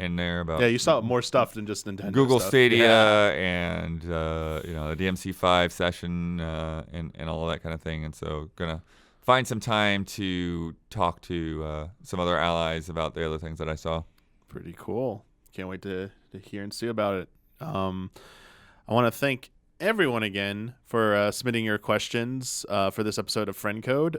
B: in there about
A: you saw more stuff than just Nintendo
B: Google
A: stuff.
B: Stadia and the DMC5 session and all of that kind of thing. And so gonna find some time to talk to some other allies about the other things that I saw.
A: Pretty cool. Can't wait to hear and see about it. I want to thank everyone again for submitting your questions for this episode of Friend Code.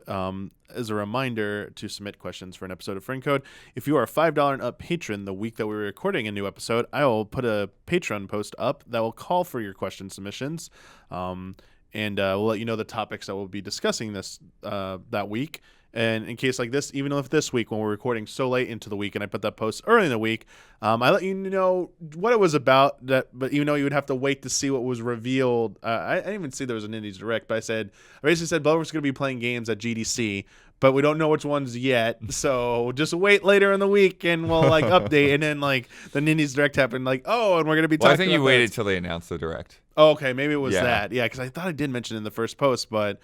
A: As a reminder to submit questions for an episode of Friend Code, if you are a $5 and up patron the week that we're recording a new episode, I will put a Patreon post up that will call for your question submissions. And we'll let you know the topics that we'll be discussing that week. And in case like this, even if this week when we're recording so late into the week and I put that post early in the week, I let you know what it was about. But even though you would have to wait to see what was revealed, I didn't even see there was an Nindies Direct, but I basically said Bloodworth's going to be playing games at GDC, but we don't know which ones yet. So just wait later in the week and we'll update. And then the Nindies Direct happened and we're going to be talking
B: I think you waited till they announced the Direct.
A: Oh, okay. Maybe it was that. Yeah, because I thought I did mention it in the first post, but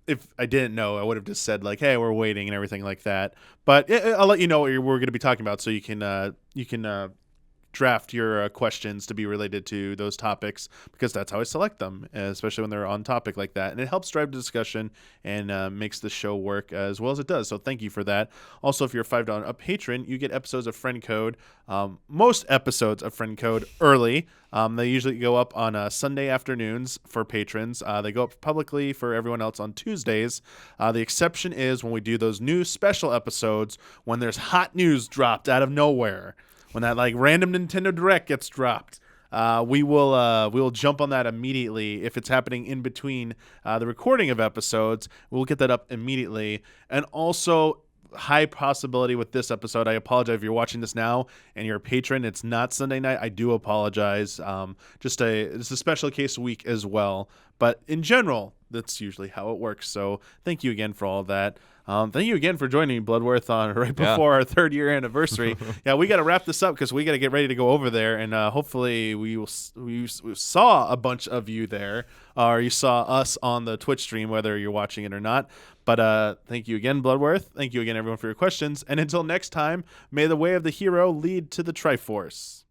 A: if I didn't know, I would have just said hey, we're waiting and everything like that. But I'll let you know what we're going to be talking about, so you can draft your questions to be related to those topics, because that's how I select them, especially when they're on topic like that. And it helps drive the discussion and makes the show work as well as it does. So thank you for that. Also, if you're a $5 up patron, you get episodes of Friend Code, most episodes of Friend Code early. They usually go up on Sunday afternoons for patrons. They go up publicly for everyone else on Tuesdays. The exception is when we do those new special episodes when there's hot news dropped out of nowhere. When that random Nintendo Direct gets dropped, we will jump on that immediately. If it's happening in between the recording of episodes, we'll get that up immediately. And also, high possibility with this episode, I apologize if you're watching this now and you're a patron, it's not Sunday night. I do apologize. It's a special case week as well. But in general, that's usually how it works. So thank you again for all of that. Thank you again for joining me, Bloodworth, on right before our 3rd year anniversary. We got to wrap this up because we got to get ready to go over there, and hopefully we saw a bunch of you there, or you saw us on the Twitch stream, whether you're watching it or not. But thank you again, Bloodworth. Thank you again, everyone, for your questions. And until next time, may the way of the hero lead to the Triforce.